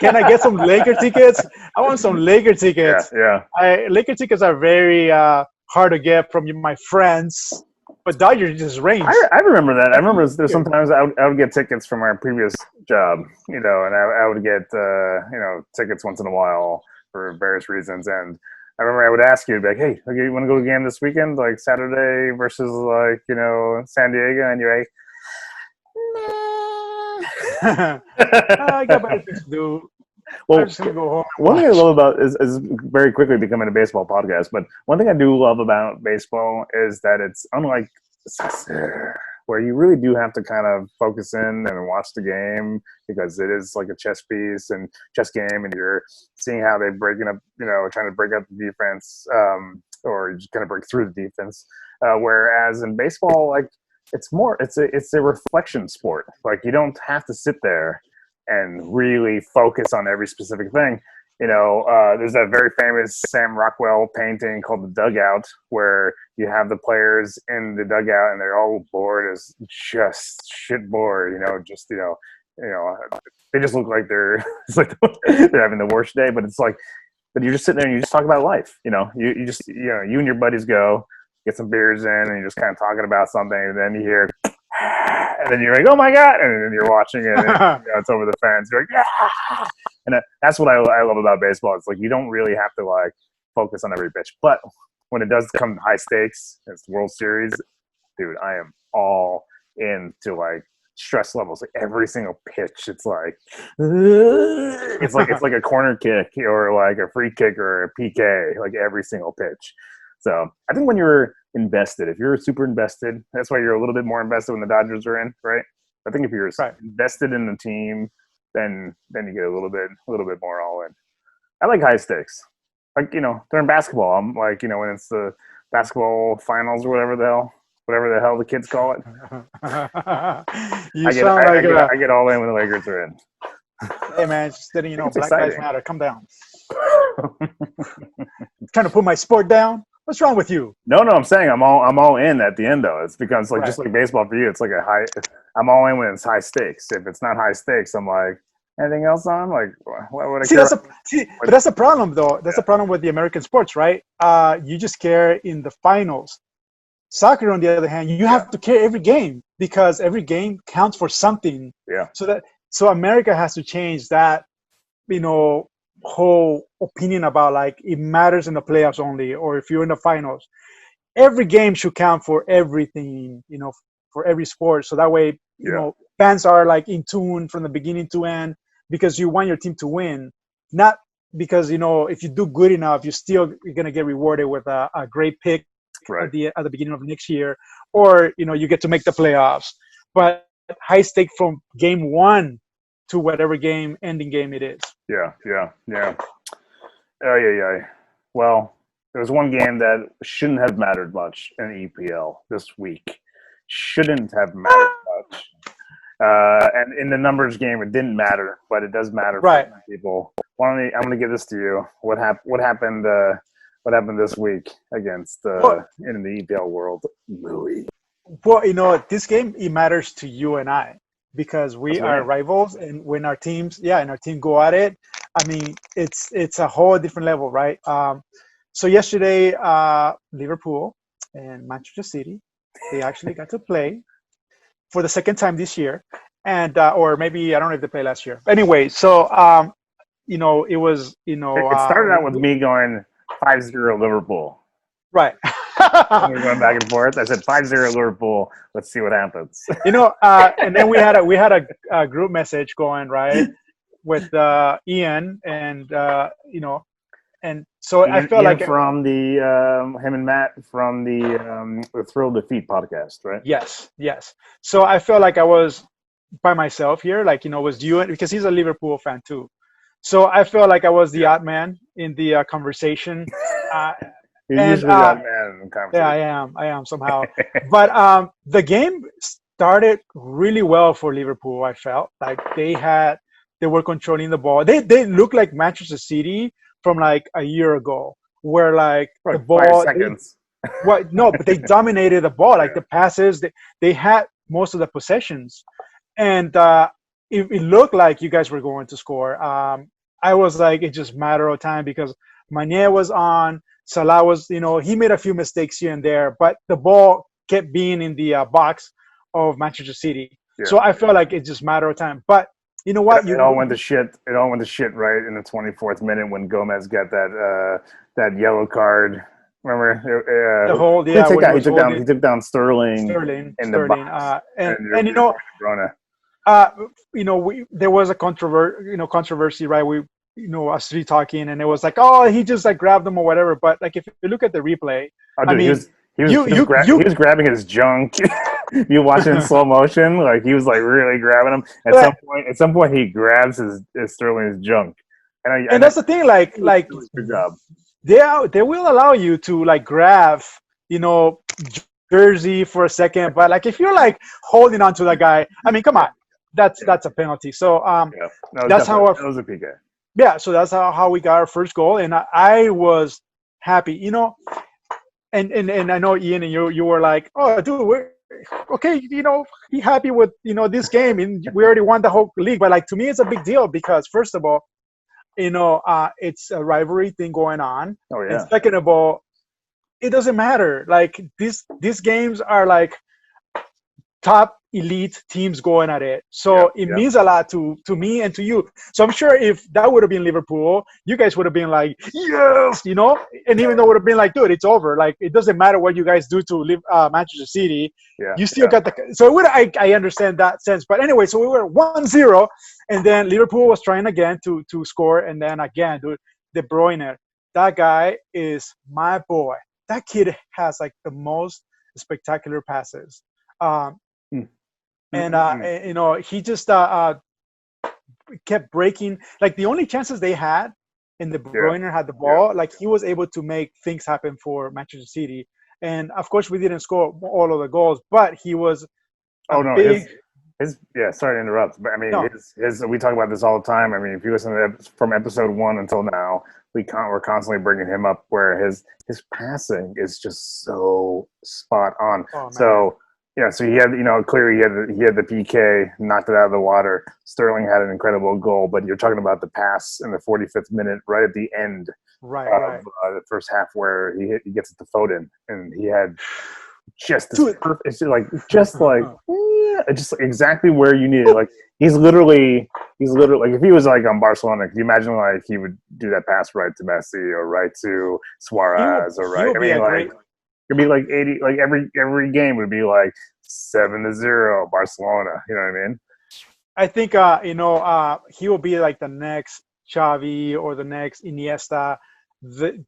Can I get some Laker tickets? I want some Laker tickets. Yeah. Laker tickets are very hard to get from my friends. But Dodgers just range. I remember that. I remember there's sometimes I would get tickets from our previous job, you know, and I would get, you know, tickets once in a while for various reasons. And I remember I would ask you, like, hey, you want to go to a game this weekend, like Saturday versus like, you know, San Diego? And you're like, nah. I got better things to do. Well, I'm just gonna go home. One thing I love about is very quickly becoming a baseball podcast, but one thing I do love about baseball is that it's unlike soccer, where you really do have to kind of focus in and watch the game because it is like a chess piece and chess game, and you're seeing how they're breaking up, you know, trying to break up the defense, or just kind of break through the defense. Whereas in baseball, like it's a reflection sport. Like you don't have to sit there and really focus on every specific thing. You know, there's that very famous Sam Rockwell painting called The Dugout, where you have the players in the dugout and they're all bored as just shit bored, you know, just, you know, they just look like they're, it's like they're having the worst day, but it's like, but you're just sitting there and you just talk about life, you know, you just, you know, you and your buddies go get some beers in and you're just kind of talking about something, and then you hear, and then you're like, oh my God. And then you're watching it and you know, it's over the fence. You're like, yeah. And that's what I love about baseball. It's like, you don't really have to like focus on every pitch, but when it does come high stakes, it's the World Series, dude, I am all into like stress levels. Like every single pitch, it's like a corner kick or like a free kick or a PK, like every single pitch. So I think when you're invested, if you're super invested, that's why you're a little bit more invested when the Dodgers are in, right? I think if you're invested in the team, then you get a little bit more all in. I like high stakes. Like, you know, during basketball, I'm like, you know, when it's the basketball finals or whatever the hell the kids call it. I get all in when the Lakers are in. Hey man, it's just letting you know, Black Lives Matter. Come down. Trying to put my sport down. What's wrong with you? No, I'm saying I'm all in at the end though. It's because like just like baseball for you, it's like I'm all in when it's high stakes. If it's not high stakes, I'm like, anything else on? Like, what would I care? But that's a problem though. That's a problem with the American sports, right? You just care in the finals. Soccer, on the other hand, you have to care every game because every game counts for something. Yeah. So America has to change that, you know, whole opinion about like it matters in the playoffs only, or if you're in the finals, every game should count for everything, you know, for every sport. So that way, you know, fans are like in tune from the beginning to end because you want your team to win, not because, you know, if you do good enough, you're going to get rewarded with a great pick at the beginning of next year, or, you know, you get to make the playoffs. But high stake from game one to whatever ending game it is. Yeah. Oh, yeah. Well, there was one game that shouldn't have mattered much in the EPL this week. Shouldn't have mattered much. And in the numbers game, it didn't matter, but it does matter for people. I'm going to give this to you. What happened this week against in the EPL world? Louis. Well, this game, it matters to you and I because we are rivals, and when our teams go at it, I mean, it's a whole different level, right? So yesterday, Liverpool and Manchester City, they actually got to play for the second time this year, and or maybe I don't know if they played last year. Anyway, so it was It started out with me going 5-0 Liverpool. Right. We went back and forth. I said 5-0 Liverpool. Let's see what happens. And then we had a group message going right with Ian and and so I felt like from the him and Matt from the Thrill Defeat podcast, right? Yes. So I felt like I was by myself here, like was you, because he's a Liverpool fan too. So I felt like I was the odd man in the conversation. You're usually the odd man in the conversation. Yeah, I am somehow. But the game started really well for Liverpool. I felt like they were controlling the ball. They looked like Manchester City from like a year ago, where like the ball. 5 seconds. But they dominated the ball. Like the passes, they had most of the possessions, and it looked like you guys were going to score. I was like, it's just a matter of time because Mané was on. Salah was, he made a few mistakes here and there, but the ball kept being in the box of Manchester City. Yeah. So I felt like it's just a matter of time. But you know what? It all went to shit. It all went to shit right in the 24th minute when Gomez got that yellow card. Remember? He took down Sterling in the box. There was a controversy, right? Us three talking, and it was like, oh, he just like grabbed him or whatever. But like, if you look at the replay, he was grabbing his junk. You watch it in slow motion, like he was like really grabbing him. At some point, he grabs his Sterling's junk, and that's the thing. Like good job. They will allow you to like grab, jersey for a second, but like if you're like holding on to that guy, I mean, come on, that's a penalty. So that's how it was a PK. Yeah, so that's how we got our first goal, and I was happy, and I know Ian and you were like, oh, dude, we're okay, be happy with this game, and we already won the whole league. But like to me, it's a big deal because first of all, it's a rivalry thing going on. Oh yeah. And second of all, it doesn't matter. Like these games are like top elite teams going at it, so it means a lot to me and to you. So I'm sure if that would have been Liverpool, you guys would have been like, yes, and even though it would have been like, dude, it's over, like it doesn't matter what you guys do to Manchester City, you still got the. So I understand that sense. But anyway, so we were 1-0, and then Liverpool was trying again to score, and then again, dude, De Bruyne, that guy is my boy. That kid has like the most spectacular passes. And he just kept breaking. Like the only chances they had, and De Bruyne had the ball, like he was able to make things happen for Manchester City. And of course, we didn't score all of the goals, but he was. Sorry to interrupt, but I mean, we talk about this all the time. I mean, if you listen to from episode 1 until now, we're constantly bringing him up where his passing is just so spot on. Oh, so. Yeah, so he had, clearly he had the PK, knocked it out of the water. Sterling had an incredible goal, but you're talking about the pass in the 45th minute, right at the end of the first half, where he gets it to Foden, and he had just this perfect, just exactly where you need it. Like he's literally like if he was like on Barcelona, could you imagine like he would do that pass right to Messi or right to Suarez or right? I mean, like. It'd be like 80, like every game would be like 7-0 Barcelona. You know what I mean? I think he will be like the next Xavi or the next Iniesta. The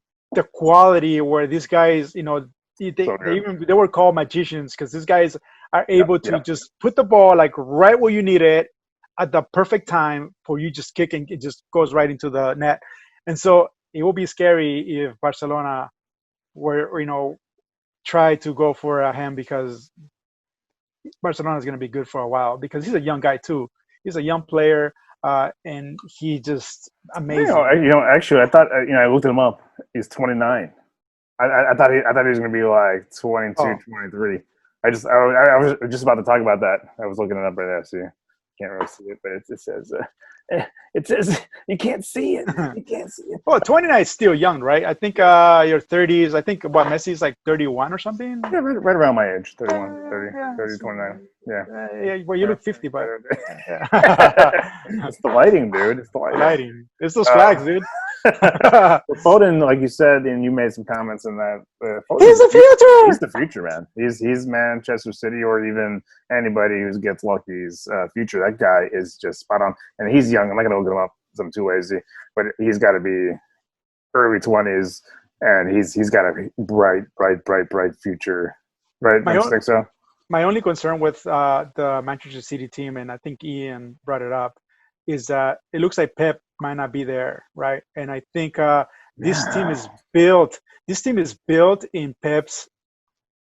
quality where these guys, they were called magicians because these guys are able to just put the ball like right where you need it at the perfect time for you just kick and it just goes right into the net. And so it will be scary if Barcelona were try to go for him because Barcelona is going to be good for a while because he's a young guy too. He's a young player, and he just amazing. Actually, I thought I looked him up. He's 29. I thought he was going to be like 22, 23. I was just about to talk about that. I was looking it up right now, so you can't really see it, but it says you can't see it. You can't see it. Well, 29 is still young, right? I think your 30s. I think Messi's like 31 or something. Yeah, right around my age, 31, 30, 29. Yeah. Well, you look 50, but it's the lighting, dude. It's the lighting. It's those flags, dude. Foden, like you said, and you made some comments in that. He's the future. He's the future, man. He's Manchester City or even anybody who gets Lucky's future. That guy is just spot on, and he's young. I'm not gonna look him up. I'm too lazy, but he's got to be early 20s, and he's got a bright future. Right? I think so. My only concern with the Manchester City team, and I think Ian brought it up, is that it looks like Pep might not be there, right? And I think this team is built. This team is built in Pep's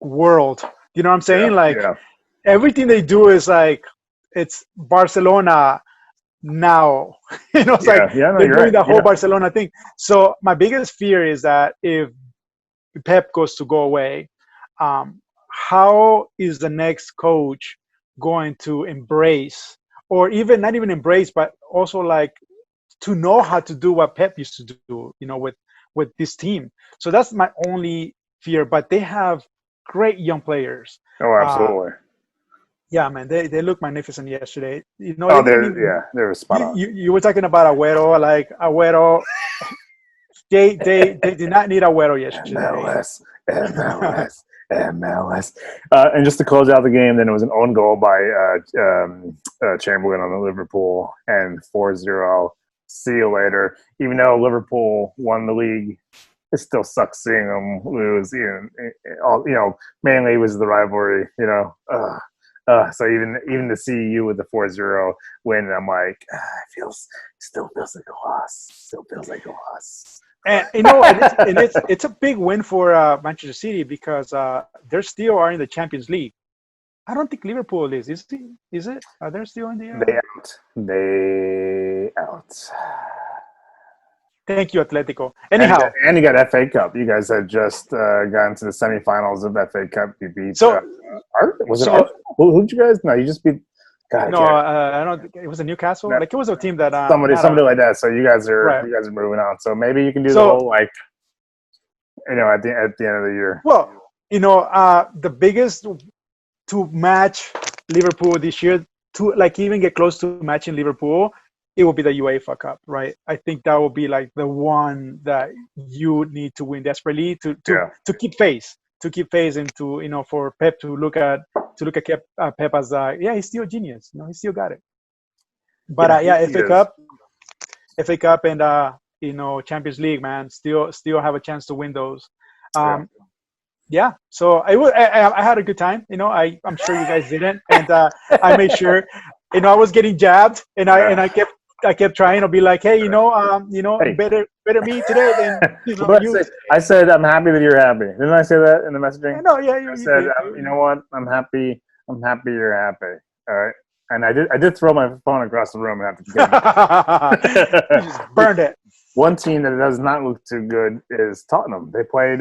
world. You know what I'm saying? Everything they do is like it's Barcelona now. It's they're doing the whole Barcelona thing. So my biggest fear is that if Pep goes to go away, how is the next coach going to embrace, or even not even embrace, but also like to know how to do what Pep used to do, with this team. So that's my only fear. But they have great young players. Oh, absolutely. Yeah, man, they look magnificent yesterday. They were spot on. You were talking about Agüero, like Agüero. They did not need Agüero yesterday. MLS. And just to close out the game, then it was an own goal by Chamberlain on the Liverpool, and 4-0. See you later. Even though Liverpool won the league, it still sucks seeing them lose. Mainly it was the rivalry. So even to see you with the 4-0 win, I'm like, still feels like a loss. Still feels like a loss. And it's a big win for Manchester City because they still are in the Champions League. I don't think Liverpool is. Is it? Are they still in the? They out. Thank you, Atletico. Anyhow, and you got FA Cup. You guys had just gotten to the semifinals of FA Cup. You beat. Who did you guys? No, you just beat. God, I don't think it was a Newcastle. It was a team that somebody like that. So you guys are moving on. So maybe you can do the whole at the end of the year. Well, the biggest to match Liverpool this year, to even get close to matching Liverpool, it will be the UEFA Cup, right? I think that will be like the one that you need to win desperately to keep pace. To keep pace and to for Pep to look at Pep as he's still a genius. He still got it. But FA Cup and Champions League, man, still have a chance to win those. So I had a good time. I'm sure you guys didn't, and I made sure. I was getting jabbed, and I kept trying to be like, hey, better me today than you. I said I'm happy that you're happy. Didn't I say that in the messaging? No, yeah. I said, you know what? I'm happy. I'm happy you're happy. All right. And I did throw my phone across the room and have to you just burned it. One team that does not look too good is Tottenham. They played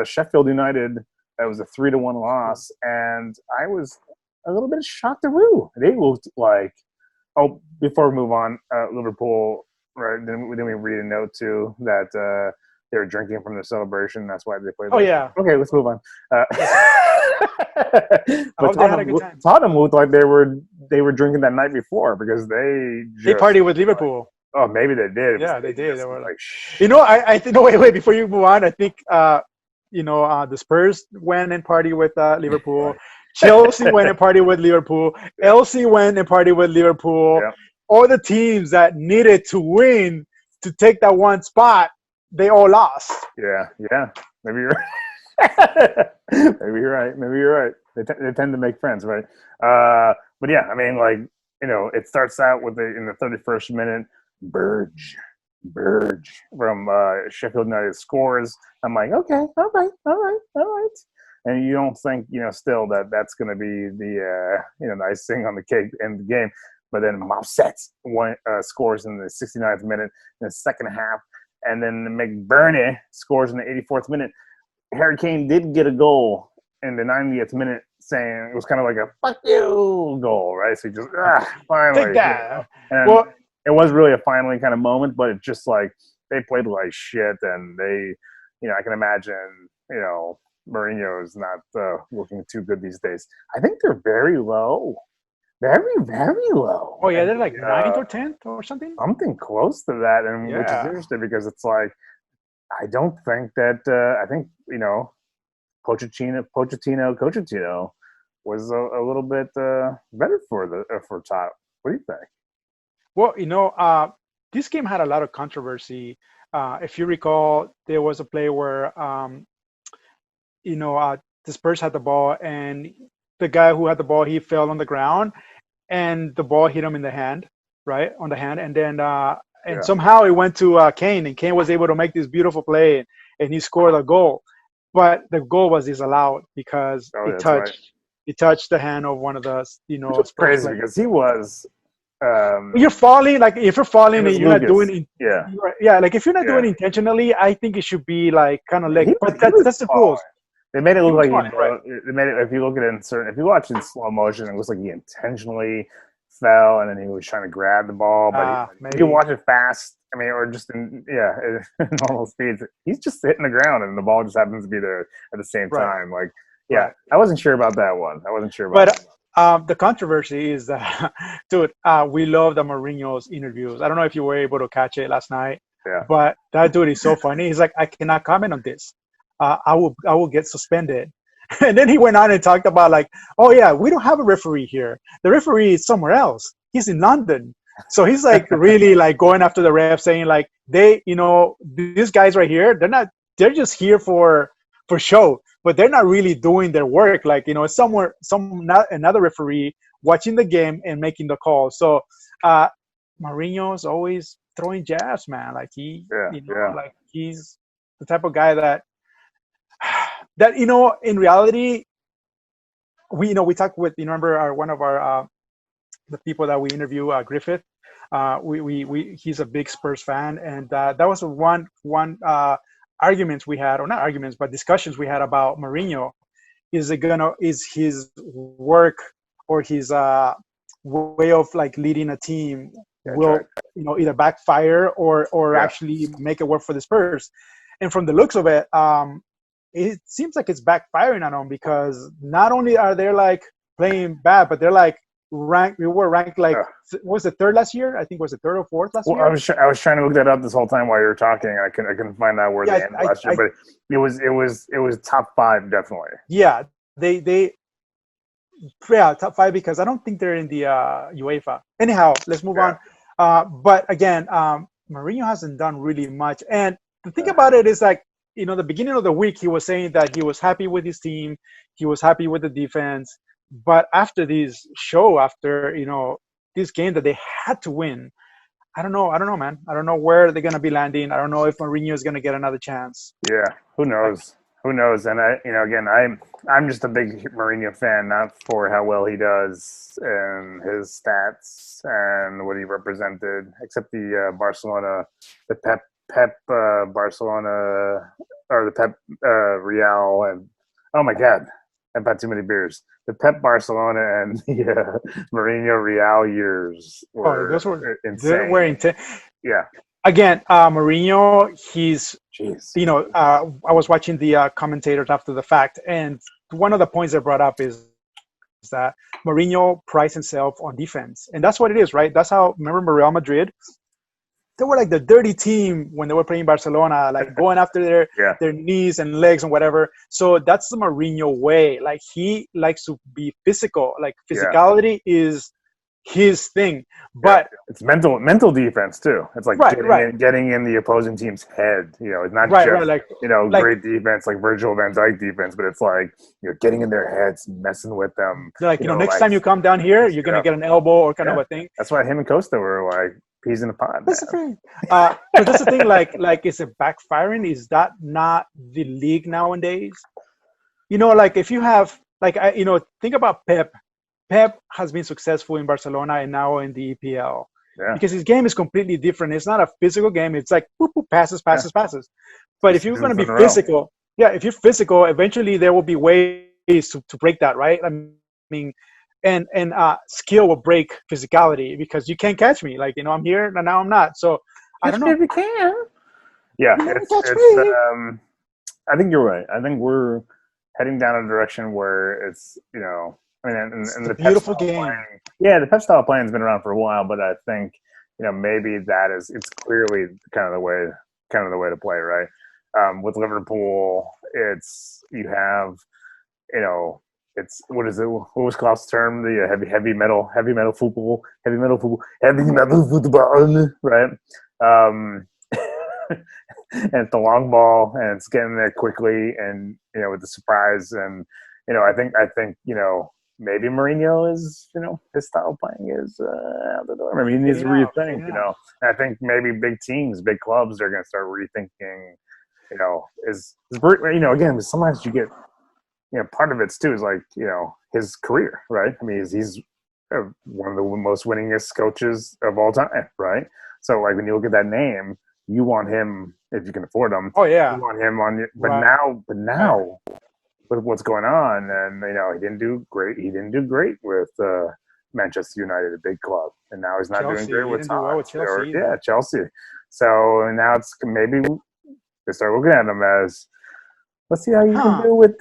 Sheffield United. That was a 3-1 loss, and I was a little bit shocked at Roo. They looked like. Oh, before we move on, Liverpool. Right? Then we read a note too that they were drinking from their celebration. That's why they played. Oh yeah. Okay, let's move on. But Tottenham looked like they were drinking that night before because they partied with Liverpool. Oh, maybe they did. Yeah, they did. They were like, I think. No, wait. Before you move on, I think the Spurs went and partied with Liverpool. Chelsea went and partied with Liverpool. LC went and partied with Liverpool. Yeah. All the teams that needed to win to take that one spot, they all lost. Yeah. Maybe you're right. Maybe you're right. They tend to make friends, right? But yeah, I mean, it starts out with in the 31st minute, Burge Burge from Sheffield United scores. I'm like, okay, all right. And you don't think, still that's going to be the, nice thing on the cake in the game. But then Moussets scores in the 69th minute in the second half. And then McBurney scores in the 84th minute. Harry Kane did get a goal in the 90th minute, saying it was kind of like a "fuck you" goal, right? So he just finally. Take that. And it was really a finally kind of moment, but it's just like they played like shit, and they, I can imagine, Mourinho is not looking too good these days. I think they're very low. Very, very low. Oh, yeah, they're like 9th or 10th or something? Something close to that, and which is interesting because it's like, I don't think that, I think, Pochettino was a little bit better for top. What do you think? Well, this game had a lot of controversy. If you recall, there was a play where, the Spurs had the ball, and the guy who had the ball, he fell on the ground, and the ball hit him in the hand, right, on the hand, and then somehow it went to Kane, and Kane was able to make this beautiful play, and he scored a goal, but the goal was disallowed because he touched the hand of one of the, Which is crazy players. Because he was. You're falling, like if you're falling and you're not doing it, like if you're not doing it intentionally, I think it should be like kind of like, but that's the rules. They made it look like they made it. If you look at it if you watch it in slow motion, it looks like he intentionally fell and then he was trying to grab the ball. But if you watch it fast, or just in normal speeds, he's just hitting the ground and the ball just happens to be there at the same time. Like, I wasn't sure about that one. The controversy is that, dude, we love the Mourinho's interviews. I don't know if you were able to catch it last night, but that dude is so funny. He's like, I cannot comment on this. I will get suspended. And then he went on and talked about like, oh yeah, we don't have a referee here. The referee is somewhere else. He's in London. So he's like really like going after the ref, saying like these guys right here, they're just here for show, but they're not really doing their work. Like, another referee watching the game and making the call. So Mourinho's always throwing jabs, man. Like like he's the type of guy that in reality, we talked with, remember one of our the people that we interview, Griffith. He's a big Spurs fan, and that was one arguments we had, or not arguments, but discussions we had about Mourinho. Is his work or his way of like leading a team will either backfire or actually make it work for the Spurs? And from the looks of it, it seems like it's backfiring on them, because not only are they like playing bad, but they're like ranked. We were ranked like what was it, third last year? I think was it third or fourth last year? I was trying to look that up this whole time while you were talking. I couldn't find out where they ended last year, but it was top 5 definitely. Yeah, they top 5, because I don't think they're in the UEFA. Anyhow, let's move on. But again, Mourinho hasn't done really much, and the thing about it is like, the beginning of the week, he was saying that he was happy with his team. He was happy with the defense. But after this game that they had to win, I don't know, man. I don't know where they're going to be landing. I don't know if Mourinho is going to get another chance. Yeah, who knows? Who knows? And I'm just a big Mourinho fan, not for how well he does and his stats and what he represented, except the Barcelona, the Pep Barcelona, or the Pep Real, and oh my God, I've had too many beers. The Pep Barcelona and the Mourinho Real years were insane. They were intense. Yeah. Again, Mourinho, I was watching the commentators after the fact, and one of the points they brought up is that Mourinho prides himself on defense, and that's what it is, right? That's how. Remember Real Madrid? They were like the dirty team when they were playing Barcelona, like going after their knees and legs and whatever. So that's the Mourinho way. Like, he likes to be physical. Like, physicality is his thing. But it's mental defense too. It's like getting in the opposing team's head. It's not just great defense like Virgil van Dijk defense, but it's like getting in their heads, messing with them. Like, next time you come down here, you're gonna get an elbow or kind of a thing. That's why him and Costa were like peas in a pod. That's the thing. But that's the thing. Like, is it backfiring? Is that not the league nowadays? Like if you have think about Pep. Pep has been successful in Barcelona and now in the EPL because his game is completely different. It's not a physical game. It's like boop, boop, passes. But if you're going to be physical, if you're physical, eventually there will be ways to break that, right? I mean, and skill will break physicality because you can't catch me. Like, I'm here and now I'm not. So I don't know if you can. Yeah, it's I think you're right. I think we're heading down a direction where it's, and the beautiful game. The Pep style playing has been around for a while, but I think, maybe it's clearly kind of the way to play, right? With Liverpool, you have, it's what is it? What was Klaus' term? The heavy metal football, right? And it's the long ball, and it's getting there quickly, and with the surprise, and I think maybe Mourinho is his style playing is out the door. Maybe he needs to rethink. And I think maybe big teams, big clubs are going to start rethinking. Again, sometimes you get part of it too is like his career, right? I mean, he's one of the most winningest coaches of all time, right? So like when you look at that name, you want him if you can afford him. Oh yeah, you want him on your. But now, with what's going on, and he didn't do great. He didn't do great with Manchester United, a big club, and now he's not doing great with Chelsea. Chelsea. So now it's maybe they start looking at him as, let's see how you can do with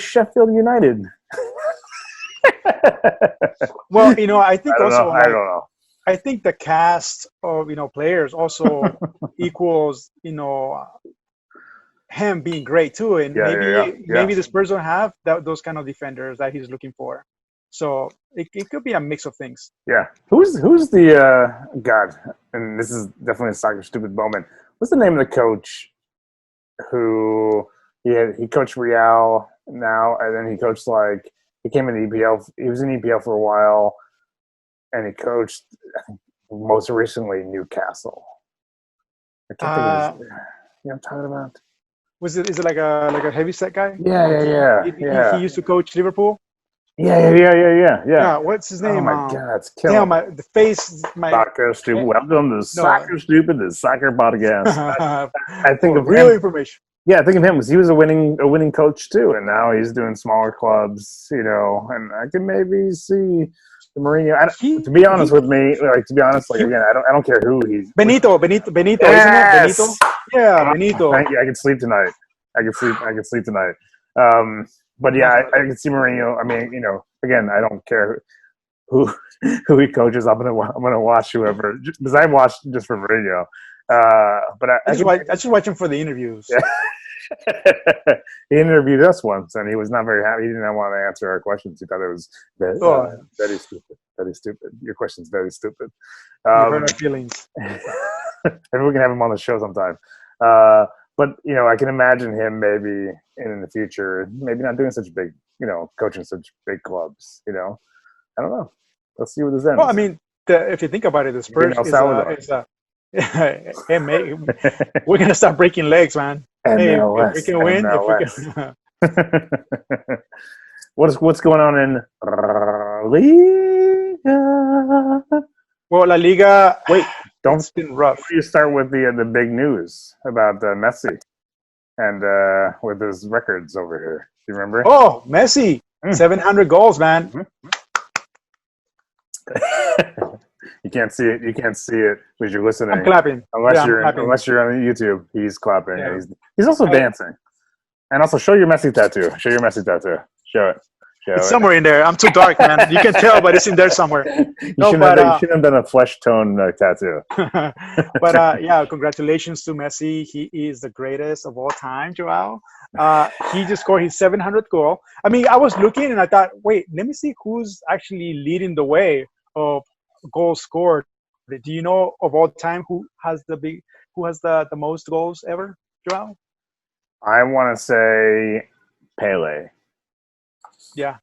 Sheffield United. Well, I think I don't know. I think the cast of players also equals him being great too, and maybe the Spurs don't have those kind of defenders that he's looking for. So it could be a mix of things. Yeah, who's the God? And this is definitely a soccer stupid moment. What's the name of the coach who he coached Real now, and then he coached he came in the EPL. He was in EPL for a while. And he coached, I think, most recently Newcastle. I can't think of his, I'm talking about. Is it like a heavy set guy? Yeah. He used to coach Liverpool. Yeah. What's his name? Oh my God, it's killing me. The face. Soccer Stupid. Welcome to Soccer Stupid, the soccer podcast. I think of real him. Information. Yeah, I think of him. He was a winning coach too, and now he's doing smaller clubs. And I can maybe see. The Mourinho. To be honest, again, I don't care who he's. Benito, yes! isn't it? Benito. Yeah, Benito. I can sleep tonight. I can sleep tonight. But yeah, I can see Mourinho. I mean, again, I don't care who he coaches. I'm gonna watch whoever because I watched just for Mourinho. But I just watch him for the interviews. Yeah. He interviewed us once, and he was not very happy. He didn't want to answer our questions. He thought it was very stupid. Very stupid. Your question's very stupid. You hurt our feelings. Maybe we can have him on the show sometime. But I can imagine him maybe in the future, maybe not doing such big, coaching such big clubs. I don't know. Let's see what this ends. Well, I mean, if you think about it, the Spurs hey, mate, we're gonna start breaking legs, man. MLS, if we can win. If we can... What's going on in Liga? Well, La Liga. Wait, it's been rough. You start with the big news about Mcity and with his records over here. Do you remember? Oh, Mcity, 700 goals, man. You can't see it. You can't see it because you're listening. I'm clapping. Unless you're on YouTube, he's clapping. Yeah. He's also dancing. And also, show your Mcity tattoo. Show it. It's somewhere in there. I'm too dark, man. You can tell, but it's in there somewhere. You shouldn't have done a flesh tone tattoo. But congratulations to Messi. He is the greatest of all time, Joao. He just scored his 700th goal. I mean, I was looking and I thought, wait, let me see who's actually leading the way of goals scored. Do you know of all time who has the most goals ever, Joao? I want to say Pele. Yeah.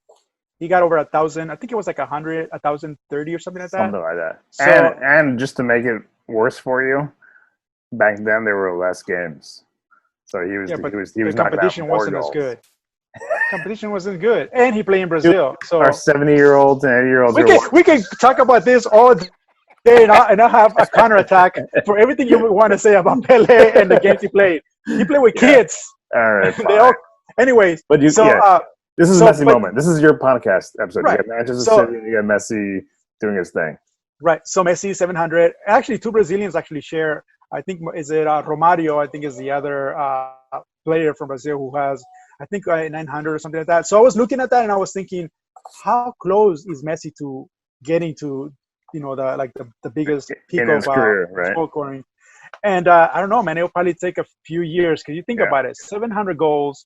He got over 1,000. I think it was like 100, 1,030 or something like that. Something like that. So, and just to make it worse for you, back then there were less games, so he was the knocking competition out more wasn't goals. as good. Competition wasn't good, and he played in Brazil. So our 70-year-olds and 80-year-olds. We can talk about this all day, and I have a counterattack for everything you want to say about Pele and the games he played. He played with kids. All right, fine. Anyways, but this is a Messi moment. This is your podcast episode. Right. You got Manchester City, you got Messi doing his thing. Right. So Messi 700. Actually, two Brazilians actually share. I think is it Romario? I think is the other player from Brazil who has, I think 900 or something like that. So I was looking at that and I was thinking, how close is Messi to getting to, the biggest peak of career, right? goal scoring? And I don't know, man. It'll probably take a few years because you think about it, 700 goals,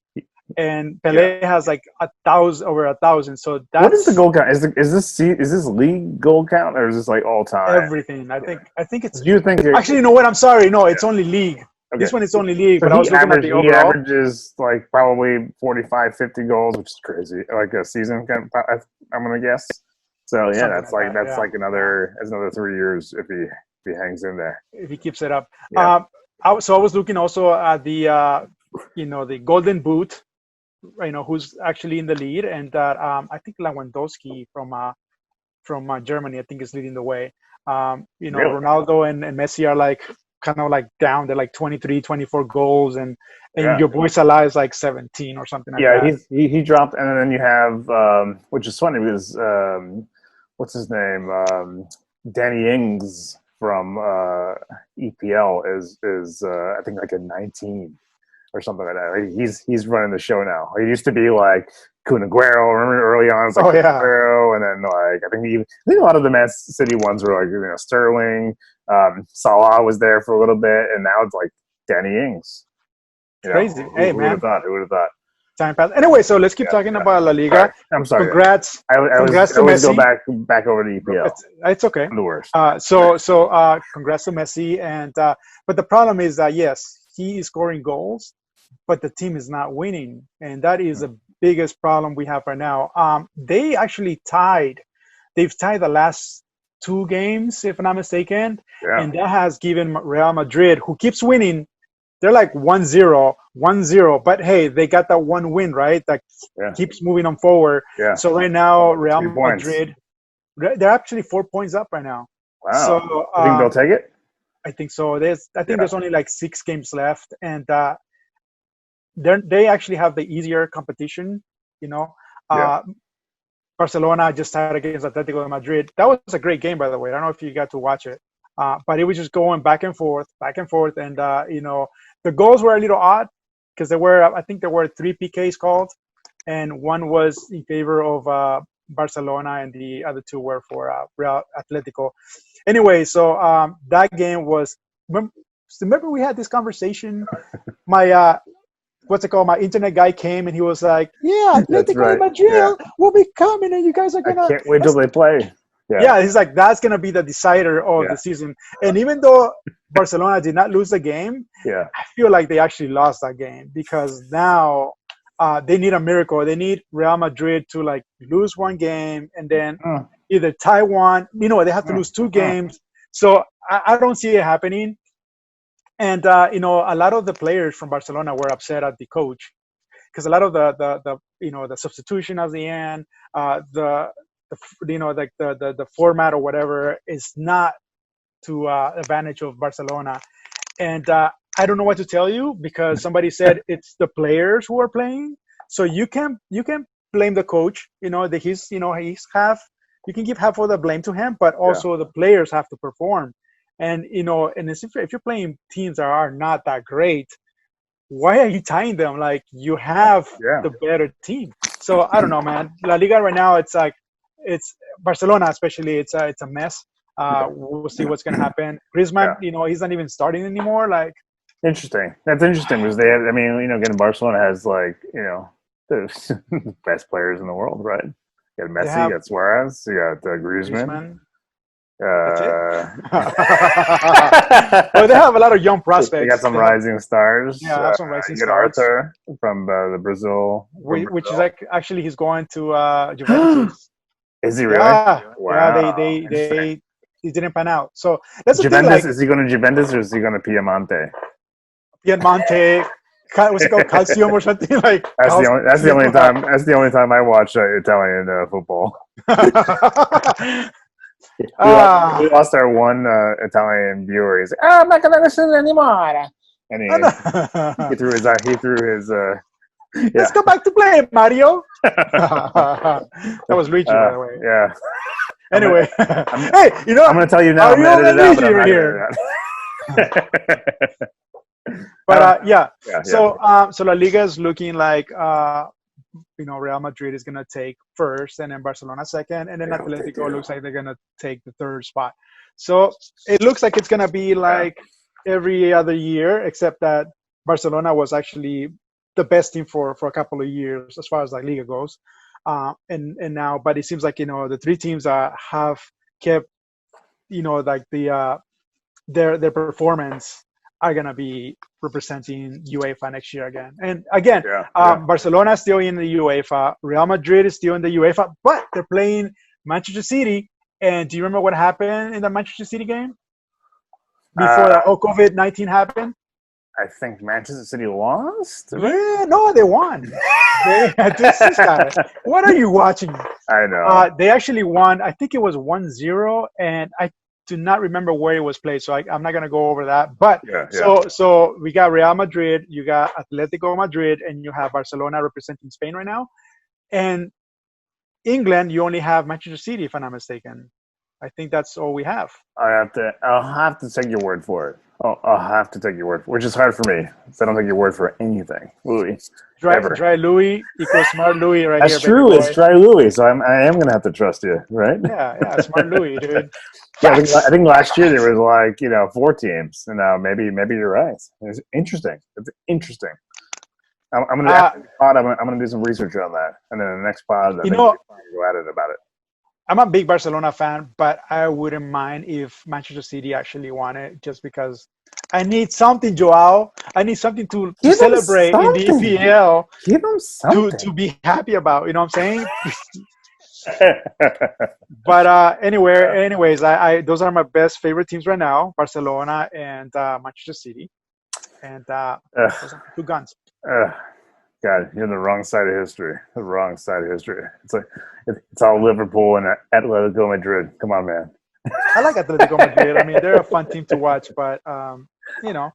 and Pelé has like 1,000, over 1,000. So that's, what is the goal count? Is this league goal count, or is this like all time? Everything. I think it's. Do you think actually, you know what? I'm sorry. No, it's only league. Okay. This one is only league. So but I was looking at the overall. He averages like probably 45, 50 goals, which is crazy. Like a season, I'm gonna guess. So yeah, that's like another 3 years if he hangs in there. If he keeps it up. Yeah. I was looking also at the the Golden Boot, who's actually in the lead, and that I think Lewandowski from Germany, I think, is leading the way. Really? Ronaldo and Messi are like kind of like down. They're like 23, 24 goals, and your boy Salah is like 17 or something like that. Yeah, he dropped, and then you have, which is funny because what's his name? Danny Ings from EPL is I think like a 19 or something like that. He's running the show now. He used to be like Kun Aguero. Remember early on, it was like Aguero, and then like I think a lot of the Man City ones were like Sterling, Salah was there for a little bit, and now it's like Danny Ings. Crazy. Hey, man. Who would have thought? Time pass. Anyway, so let's keep talking about La Liga. Sorry. I'm sorry. Congrats. Congrats to Messi. Go back over to EPL. It's okay. I'm the worst. So congrats to Messi, and but the problem is that yes, he is scoring goals, but the team is not winning, and that is the biggest problem we have right now. They actually tied. They've tied the last 2 games, if I'm not mistaken, and that has given Real Madrid, who keeps winning. They're like 1-0, but hey, they got that one win, right? That keeps moving them forward. Yeah. So right now, Real Madrid, they're actually 4 points up right now. Wow. So you think they'll take it? I think so. I think there's only like 6 games left, and they actually have the easier competition. Barcelona just tied against Atletico de Madrid. That was a great game, by the way. I don't know if you got to watch it, but it was just going back and forth, and the goals were a little odd because I think there were 3 PKs called, and one was in favor of Barcelona, and the other 2 were for Real Atletico. Anyway, so that game was. Remember we had this conversation. My my internet guy came and he was like, "Yeah, Atletico de Madrid will be coming, and you guys are gonna." I can't wait till they play. Yeah, he's like, that's gonna be the decider of the season. And even though Barcelona did not lose the game, I feel like they actually lost that game because now they need a miracle. They need Real Madrid to like lose one game and then either tie one. They have to lose 2 games. So I don't see it happening. And a lot of the players from Barcelona were upset at the coach because a lot of the substitution at the end, the format or whatever is not to advantage of Barcelona. And I don't know what to tell you because somebody said it's the players who are playing. So you can blame the coach. You can give half of the blame to him, but also the players have to perform. And if you're playing teams that are not that great, why are you tying them? Like you have the better team. So I don't know, man. La Liga right now, it's it's Barcelona especially. It's a mess. We'll see what's gonna happen. Griezmann, he's not even starting anymore. Like interesting. That's interesting because they have. I mean, again, Barcelona has like the best players in the world, right? You got Messi, you got Suarez, you got Griezmann. Well, they have a lot of young prospects. They got some rising stars. Yeah, have some rising you got stars. Arthur from the Brazil. Which is like actually he's going to Juventus. Is he really? Yeah, Wow. yeah. He didn't pan out. So that's the Juventus. thing. Like, is he going to Juventus or is he going to Piemonte? Piemonte, what's it called, Calcium or something like. That's the only time. That's the only time I watch Italian football. We lost our one Italian viewer. He's like, "Oh, I'm not going to listen anymore." And he threw his. Let's go back to play, Mario. That was Luigi, by the way. Yeah. Anyway, hey, I'm going to tell you now. I'm going to edit it out, but I'm not here. But so La Liga is looking like Real Madrid is gonna take first, and then Barcelona second, and then Atletico looks like they're gonna take the third spot. So it looks like it's gonna be like every other year, except that Barcelona was actually the best team for a couple of years as far as like Liga goes, and now, but it seems like the three teams have kept like their performance are going to be representing UEFA next year again. And again, Barcelona is still in the UEFA. Real Madrid is still in the UEFA, but they're playing Manchester City. And do you remember what happened in the Manchester City game? Before the COVID-19 happened? I think Manchester City lost? Yeah, no, they won. What are you watching? I know. They actually won. I think it was 1-0, and I do not remember where it was played, so I'm not going to go over that. But so we got Real Madrid, you got Atletico Madrid, and you have Barcelona representing Spain right now. And England, you only have Manchester City, if I'm not mistaken. I think that's all we have. I'll have to take your word for it. I'll have to take your word for it, which is hard for me. So I don't take your word for anything. Louis. Dry Louis equals smart Louis right That's here. That's true. It's dry Louis. So I am going to have to trust you, right? Yeah, smart Louis, dude. Yeah, I think last year there was like 4 teams, and maybe you're right. It's interesting. I'm gonna do some research on that, and then the next pod, I think we'll go at it about it. I'm a big Barcelona fan, but I wouldn't mind if Manchester City actually won it, just because I need something, Joao. I need something to celebrate in the EPL. Give them something to be happy about. You know what I'm saying? But anyways, I those are my best favorite teams right now: Barcelona and Manchester City, and those are 2 guns. God, you're on the wrong side of history. The wrong side of history. It's like it's all Liverpool and Atletico Madrid. Come on, man. I like Atletico Madrid. I mean, they're a fun team to watch, but Yeah.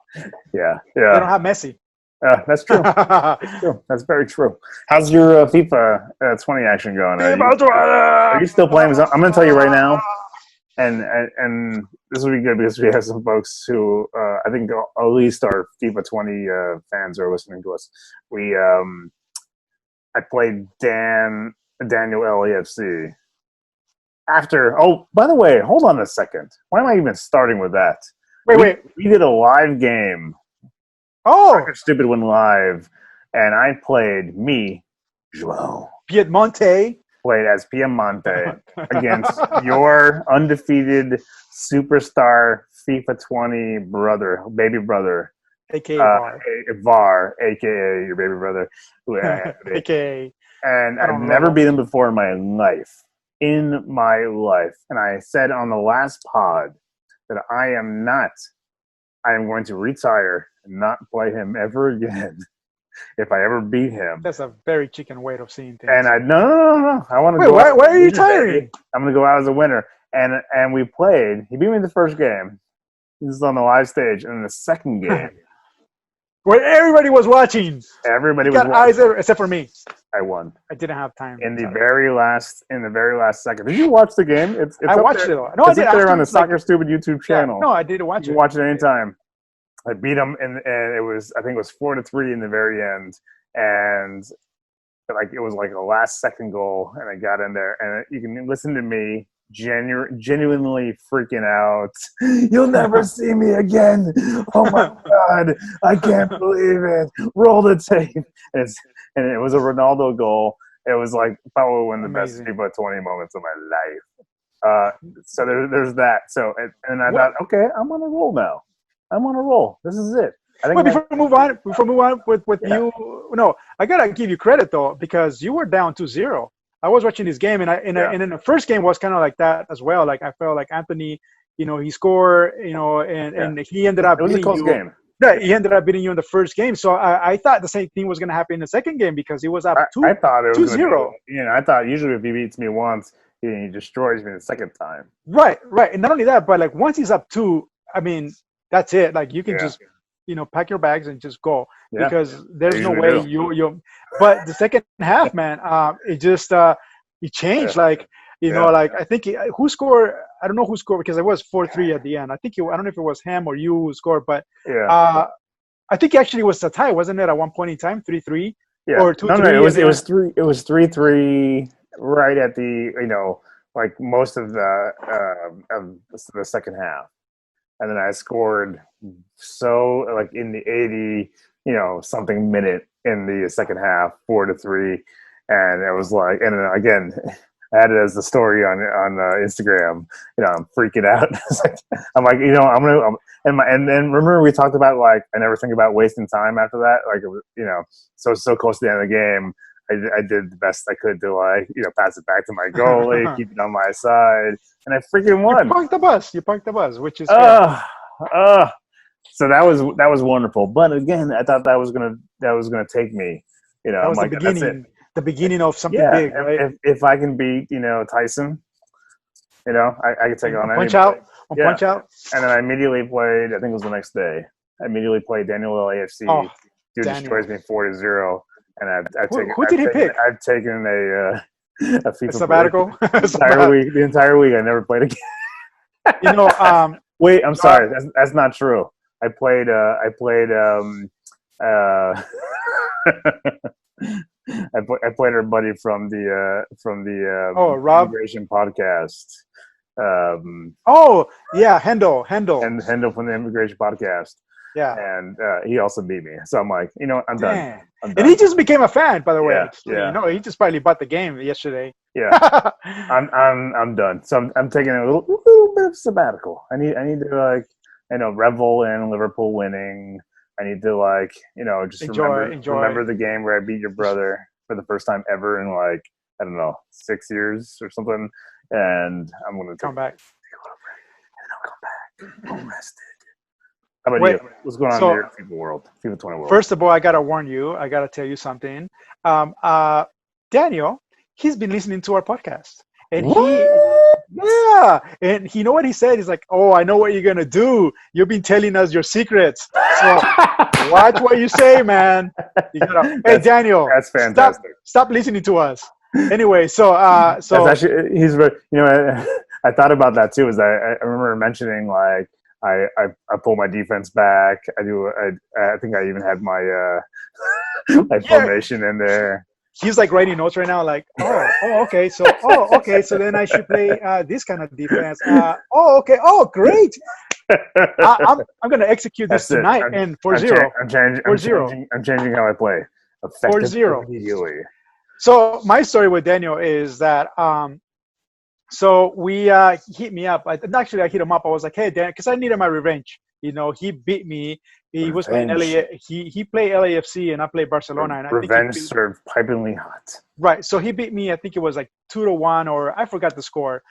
They don't have Messi. That's true. That's true. That's very true. How's your FIFA 20 action going? Are you still playing? I'm going to tell you right now, and this will be good because we have some folks who I think at least our FIFA 20 fans are listening to us. I played Daniel LAFC. By the way, hold on a second. Why am I even starting with that? Wait. We did a live game. Stupid One live, and I played João. Piemonte. Played as Piemonte against your undefeated superstar FIFA 20 baby brother. A.K.A. VAR, a.k.a. your baby brother. A.K.A. And I've never beat him before in my life. And I said on the last pod that I am going to retire and not play him ever again if I ever beat him. That's a very chicken way of seeing things. And no. I want to go. Why are you retiring? I'm going to go out as a winner. And we played. He beat me in the first game. This is on the live stage. And in the second game, where everybody was watching. Everybody was watching. Eyes except for me. I won. I didn't have time. In the very last second. Did you watch the game? I watched it. No, it's up there on the Soccer Stupid YouTube channel. No, I did watch it. You can watch it anytime. I beat him, and it was 4-3 in the very end, and it was like a last second goal, and I got in there, and you can listen to me genuinely freaking out. You'll never see me again. Oh my God, I can't believe it. Roll the tape, and it was a Ronaldo goal. It was like probably one of the best FIFA 20 moments of my life. So there's that. So and I thought, okay, I'm on a roll now. I'm on a roll. This is it. I think before we move on with you, no, I gotta give you credit though, because you were down 2-0. I was watching this game, and then the first game was kind of like that as well. Like I felt like Anthony, he scored, and he ended up. It was a close game. Yeah, he ended up beating you in the first game. So I thought the same thing was going to happen in the second game because he was up 2-0. I thought it was 2-0. I thought usually if he beats me once, he destroys me the second time. Right. And not only that, but like once he's up 2, I mean, that's it. Like you can just, pack your bags and just go because there's no way you. But the second half, man, it just it changed. Like like I think who scored. I don't know who scored because it was 4-3 at the end. I don't know if it was him or you who scored, but I think actually it was a tie, wasn't it? At one point in time, 3-3 or 2-3. No, it was 3-3 right at the like most of the second half, and then I scored like in the 80 something minute in the second half, 4-3, and it was like, and then again. I had it as the story on Instagram. I'm freaking out. I'm like, and then remember we talked about like I never think about wasting time after that. Like, so close to the end of the game, I did the best I could to pass it back to my goalie, keep it on my side, and I freaking won. You parked the bus, which is so that was wonderful. But again, I thought that was gonna take me. That was I'm the like, beginning. that's it. The beginning of something big, right? If I can beat, Tyson, I could take on punch anybody. Punch out. And then I immediately played, I think it was the next day, I immediately played Daniel LAFC. Dude destroys me 4-0. And who did he pick? I've taken a FIFA sabbatical? The entire week. I never played again. Wait, I'm sorry. That's not true. I played I played our buddy from the Rob Immigration Podcast. Hendel and Hendel from the Immigration Podcast. Yeah, and he also beat me. So I'm like, I'm done. And he just became a fan, by the way. Yeah. He just probably bought the game yesterday. Yeah, I'm done. So I'm taking a little bit of sabbatical. I need to revel in Liverpool winning. I need to just remember the game where I beat your brother for the first time ever in I don't know 6 years or something, and I'm gonna come back. And then I'll come back. I'm rested. How about you? What's going on in your FIFA world? FIFA 20 world. First of all, I gotta warn you. I gotta tell you something. Daniel, he's been listening to our podcast, and and you know what he said? He's like, "Oh, I know what you're gonna do. You've been telling us your secrets. So watch what you say, man." Hey, Daniel, that's fantastic. Stop listening to us. Anyway, so that's actually I thought about that too. Is I remember mentioning like I pull my defense back. I think I even had my my formation in there. He's like writing notes right now, like, okay, so then I should play this kind of defense. Okay, great. I'm gonna execute this tonight and 4-0. I'm changing how I play. 4-0 immediately. So my story with Daniel is that so we he hit me up. I hit him up. I was like, hey, Dan, because I needed my revenge. He beat me. He was playing he played LAFC and I played Barcelona. And revenge served pipingly hot. Right. So he beat me. I think it was like 2-1 or I forgot the score.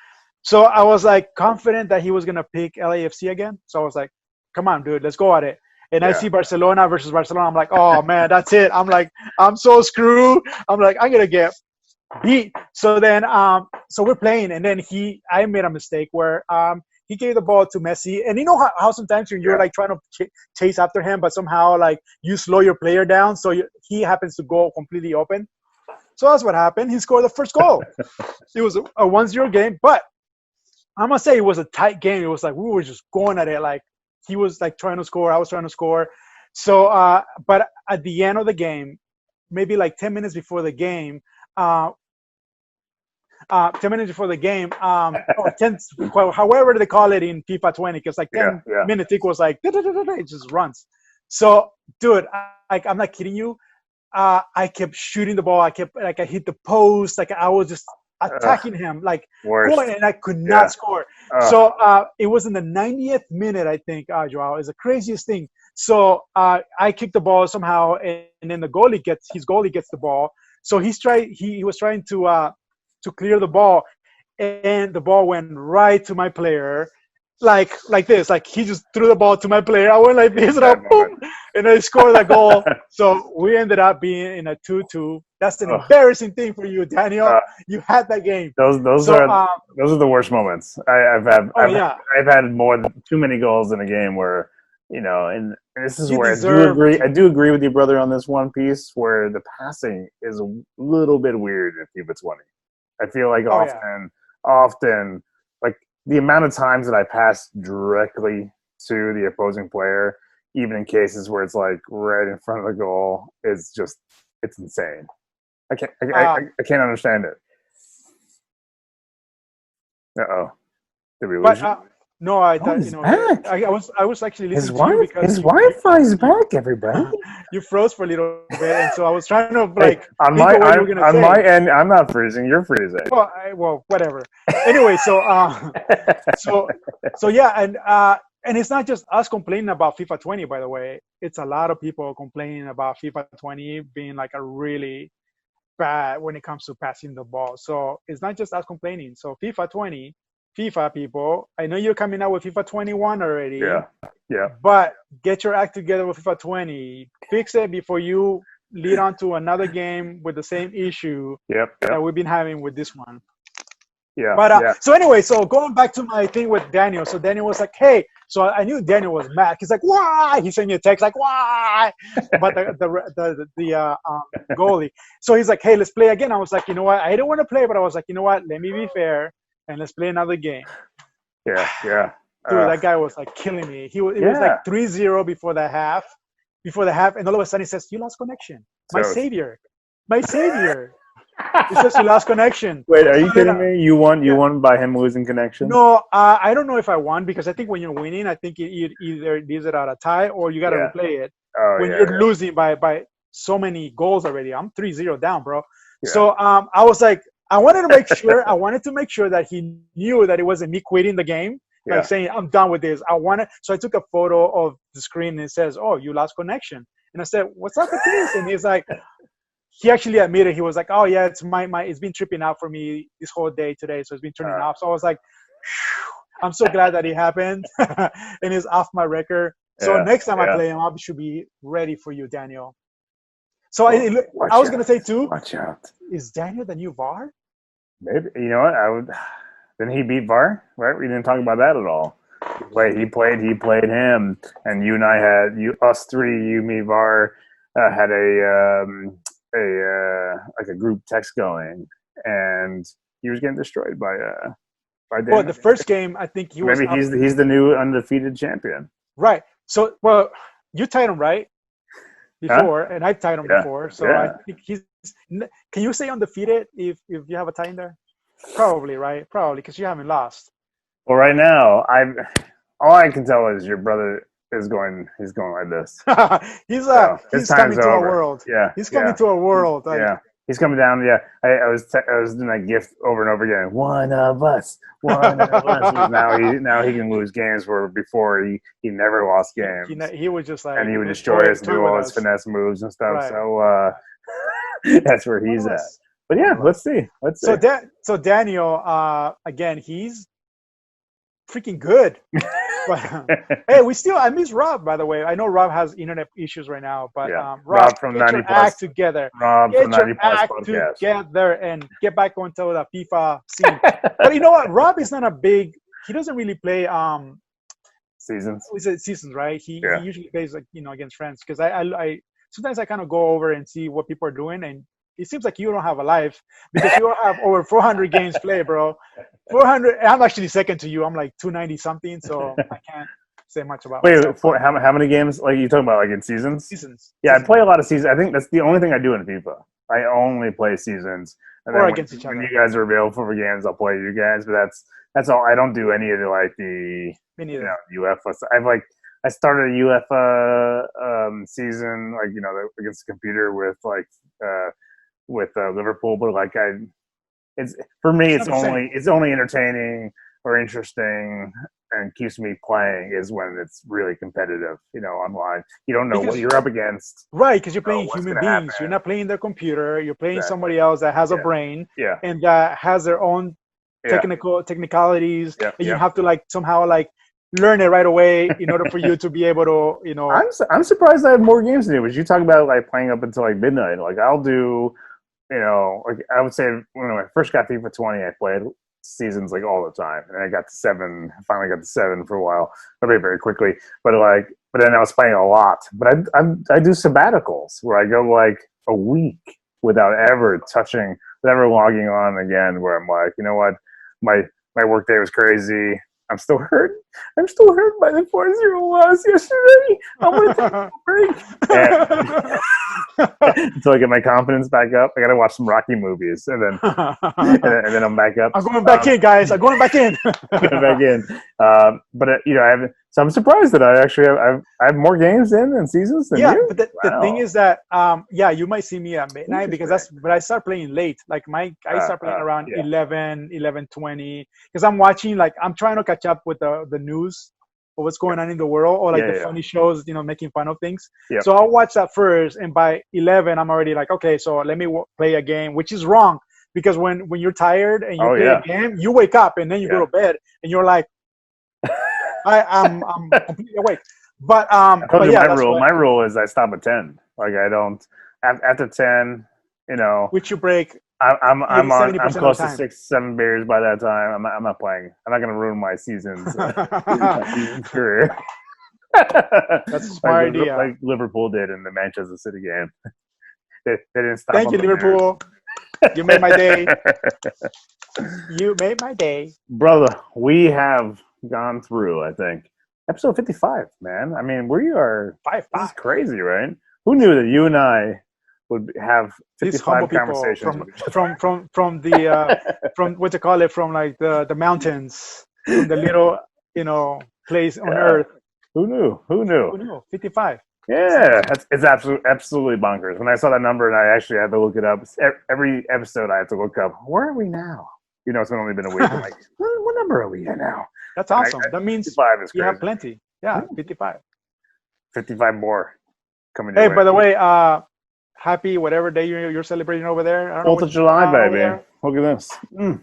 So I was like confident that he was gonna pick LAFC again. So I was like, come on, dude, let's go at it. And I see Barcelona versus Barcelona. I'm like, oh man, that's it. I'm like, I'm so screwed. I'm like, I'm gonna get beat. So then so we're playing, and then I made a mistake where he gave the ball to Messi, and you know how sometimes you're like trying to chase after him, but somehow like you slow your player down, so he happens to go completely open. So that's what happened. He scored the first goal. It was a 1-0 game, but I'm gonna say it was a tight game. It was like we were just going at it. Like he was like trying to score, I was trying to score. So, but at the end of the game, maybe like 10 minutes before the game, 10 minutes before the game, or 10, however they call it in FIFA 20, because like 10 minutes equals like, it just runs. So, dude, I'm not kidding you. I kept shooting the ball. I hit the post. Like I was just attacking him, like worst. going, and I could not score. So it was in the 90th minute, I think, Joao. It's the craziest thing. So I kicked the ball somehow, and then the goalie gets the ball. So he was trying to clear the ball, and the ball went right to my player, like this. Like he just threw the ball to my player. I went like this, and boom, and I scored a goal. So we ended up being in a 2-2. That's an embarrassing thing for you, Daniel. You had that game. Those are the worst moments. I've had too many goals in a game where, you know, and this is where I do agree with your brother on this one piece where the passing is a little bit weird in FIFA 20. I feel like often, like the amount of times that I pass directly to the opposing player, even in cases where it's like right in front of the goal, it's insane. I can't understand it. Did we lose? No, I thought back. I was actually listening to you because his Wi-Fi's back, everybody. You froze for a little bit, and so I was trying to on my end, I'm not freezing. You're freezing. Well, whatever. Anyway, so yeah, and it's not just us complaining about FIFA 20. By the way, it's a lot of people complaining about FIFA 20 being like a really bad when it comes to passing the ball. So it's not just us complaining. So FIFA 20. FIFA people, I know you're coming out with FIFA 21 already. Yeah. But get your act together with FIFA 20. Fix it before you lead on to another game with the same issue that we've been having with this one. Yeah. But so anyway, so going back to my thing with Daniel. So Daniel was like, "Hey," so I knew Daniel was mad. He's like, "Why?" He sent me a text like, "Why?" But the goalie. So he's like, "Hey, let's play again." I was like, "You know what? I didn't want to play, but I was like, you know what? Let me be fair. And let's play another game." Yeah. Dude, that guy was like killing me. It was like 3-0 before the half, and all of a sudden he says, "You lost connection." My savior. He says, "You lost connection." Wait, are you kidding me? You won by him losing connection? No, I don't know if I won because I think when you're winning, I think it either leaves it out a tie or you got to replay it. When you're losing by so many goals already. I'm 3-0 down, bro. Yeah. So I was like, I wanted to make sure that he knew that it wasn't me quitting the game, like saying, "I'm done with this." So I took a photo of the screen and it says, "Oh, you lost connection." And I said, "What's up with this?" And he's like, he actually admitted, he was like, "Oh yeah, it's it's been tripping out for me this whole day today. So it's been turning off." So I was like, I'm so glad that it happened and it's off my record. So next time I play him, I should be ready for you, Daniel. So I was going to say too, watch out. Is Daniel the new VAR? Maybe. You know what? Didn't he beat VAR? Right? We didn't talk about that at all. He played him. And you and I had, us three, you, me, VAR, had a group text going. And he was getting destroyed by Daniel. Well, the first game, I think he was. Maybe he's the new undefeated champion. Right. So, well, you tied him, right? Before, and I tied him before, so I think he's. Can you say undefeated if you have a tie in there? Probably, right? Probably, because you haven't lost. Well, right now, all I can tell is your brother is going. He's going like this. he's coming to our world. Yeah, he's coming to our world. He's coming down. Yeah, I was doing that gift over and over again. One of us. Now he can lose games where before he never lost games. He was just like, and he would destroy us and do all his finesse moves and stuff. Right. So that's where he's at. But yeah, let's see. So Daniel, again, he's freaking good. But hey, I miss Rob, by the way. I know Rob has internet issues right now, but Rob from 90 Plus, act together. Rob from 90 Plus podcast. Together and get back onto the FIFA scene. But you know what? Rob is not he doesn't really play seasons. Seasons, right? He usually plays against friends because I sometimes I kind of go over and see what people are doing, and it seems like you don't have a life because you have over 400 games played, bro. 400. I'm actually second to you. I'm like 290 something, so I can't say much about. Wait, how many games? Like you talking about, like in seasons? Seasons. Yeah, I play a lot of seasons. I think that's the only thing I do in FIFA. I only play seasons. And or against each other. When you guys are available for games, I'll play you guys. But that's all. I don't do any of the UEFA. I started a UEFA season against the computer with Liverpool, but it's for me. It's 100%. only entertaining or interesting and keeps me playing is when it's really competitive. Online. You don't know what you're up against. Right, because you're playing human beings. Happen. You're not playing their computer. You're playing somebody else that has a brain and that has their own technicalities. And you have to somehow learn it right away in order for you to be able to, I'm surprised I have more games than you. But you talk about playing up until midnight. I'll do, I would say when I first got FIFA 20, I played seasons all the time, and I got to 7. Finally got to 7 for a while, very very quickly. But then I was playing a lot. But I do sabbaticals where I go a week without ever logging on again. Where I'm you know what, my work day was crazy. I'm still hurt by the 4-0 loss yesterday. I want to take a break. Until I get my confidence back up, I got to watch some Rocky movies, and then I'm back up. I'm going back in, guys. I'm going back in. But I haven't. So I'm surprised that I actually I have more games and seasons than you. But the thing is that you might see me at midnight but I start playing late. I start playing around 11:20 because I'm watching I'm trying to catch up with the news of what's going on in the world or the funny shows, making fun of things. Yep. So I'll watch that first, and by 11 I'm already okay, so let me play a game, which is wrong because when you're tired and you play a game, you wake up and then you go to bed and you're like, I'm completely awake. But my rule is I stop at 10. I don't after 10. Which you break. I'm close to 6-7 beers by that time. I'm not playing. I'm not going to ruin my season's career. That's a smart idea. Like Liverpool did in the Manchester City game. They didn't stop. Thank you, Liverpool. You made my day. You made my day, brother. We have gone through, I think, episode 55. Man, I mean, we are 5. This is crazy, right? Who knew that you and I would have 55 conversations from the from what you call it, from the mountains, from the little place on earth. Who knew? 55. Yeah, it's absolutely bonkers. When I saw that number, and I actually had to look it up. Every episode I have to look up. Where are we now? It's only been a week. I'm what number are we at now? That's awesome. That means 55 is crazy. You have plenty. Yeah, 55. 55 more coming. Hey, by the way, happy whatever day you're celebrating over there. 4th of July, baby. Look at this. Let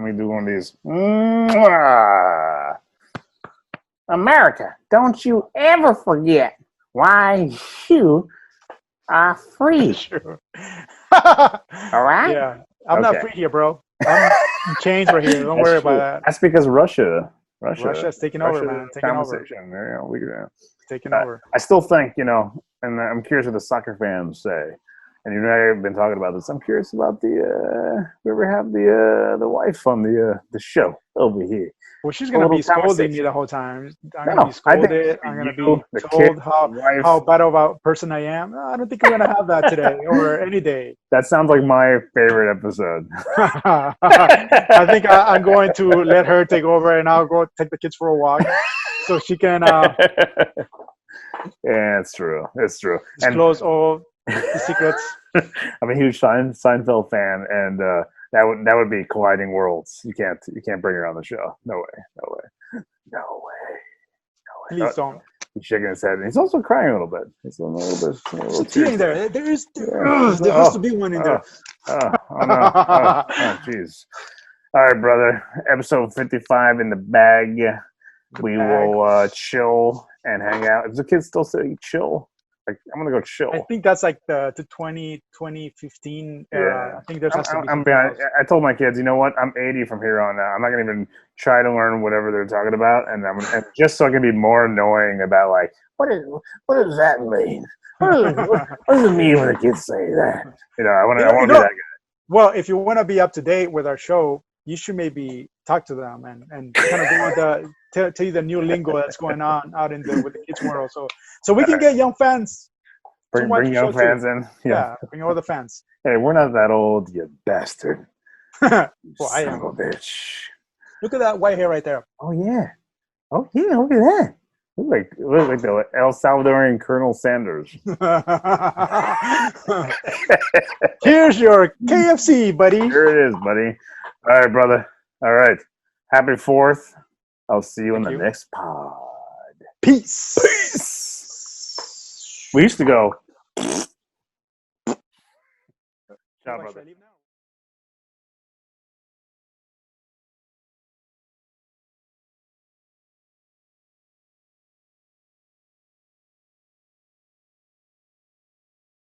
me do one of these. America, don't you ever forget why you are free. Sure. All right? Yeah. I'm not free here, bro. I'm changed right here. Don't worry about that. That's because Russia's taking over, man. Taking over. Taking over. I still think, and I'm curious what the soccer fans say. And and I have been talking about this. I'm curious about we ever have the wife on the show over here. Well, she's going to be scolding me the whole time. I'm going to be scolded. I'm going to be told how bad of a person I am. No, I don't think we're going to have that today or any day. That sounds like my favorite episode. I think I'm going to let her take over, and I'll go take the kids for a walk so she can yeah, it's true. Disclose all the secrets. I'm a huge Seinfeld fan, and that would be colliding worlds. You can't bring her on the show. No way. Please don't. He's shaking his head, and he's also crying a little bit. He's a little tear there. There has to be one in there. Oh no! Oh jeez. All right, brother. Episode 55 in the bag. We will chill and hang out. Is the kids still saying chill? I'm gonna go chill. I think that's the 2015 era. Yeah. I think there's has to be. I told my kids, you know what? I'm 80 from here on out. I'm not gonna even try to learn whatever they're talking about, and just so I can be more annoying about what does that mean? What does it mean when the kids say that? I want to be that guy. Well, if you want to be up to date with our show, you should maybe talk to them and kind of go tell you the new lingo that's going on out with the kids world. So we can get young fans. Bring young fans in. Yeah, bring all the fans. Hey, we're not that old, you bastard. Well, I am. Son of a bitch. Look at that white hair right there. Oh yeah, look at that. Look like the El Salvadorian Colonel Sanders. Here's your KFC, buddy. Here it is, buddy. All right, brother. All right. Happy 4th. I'll see you in the next pod. Peace. We used to go. Ciao, brother.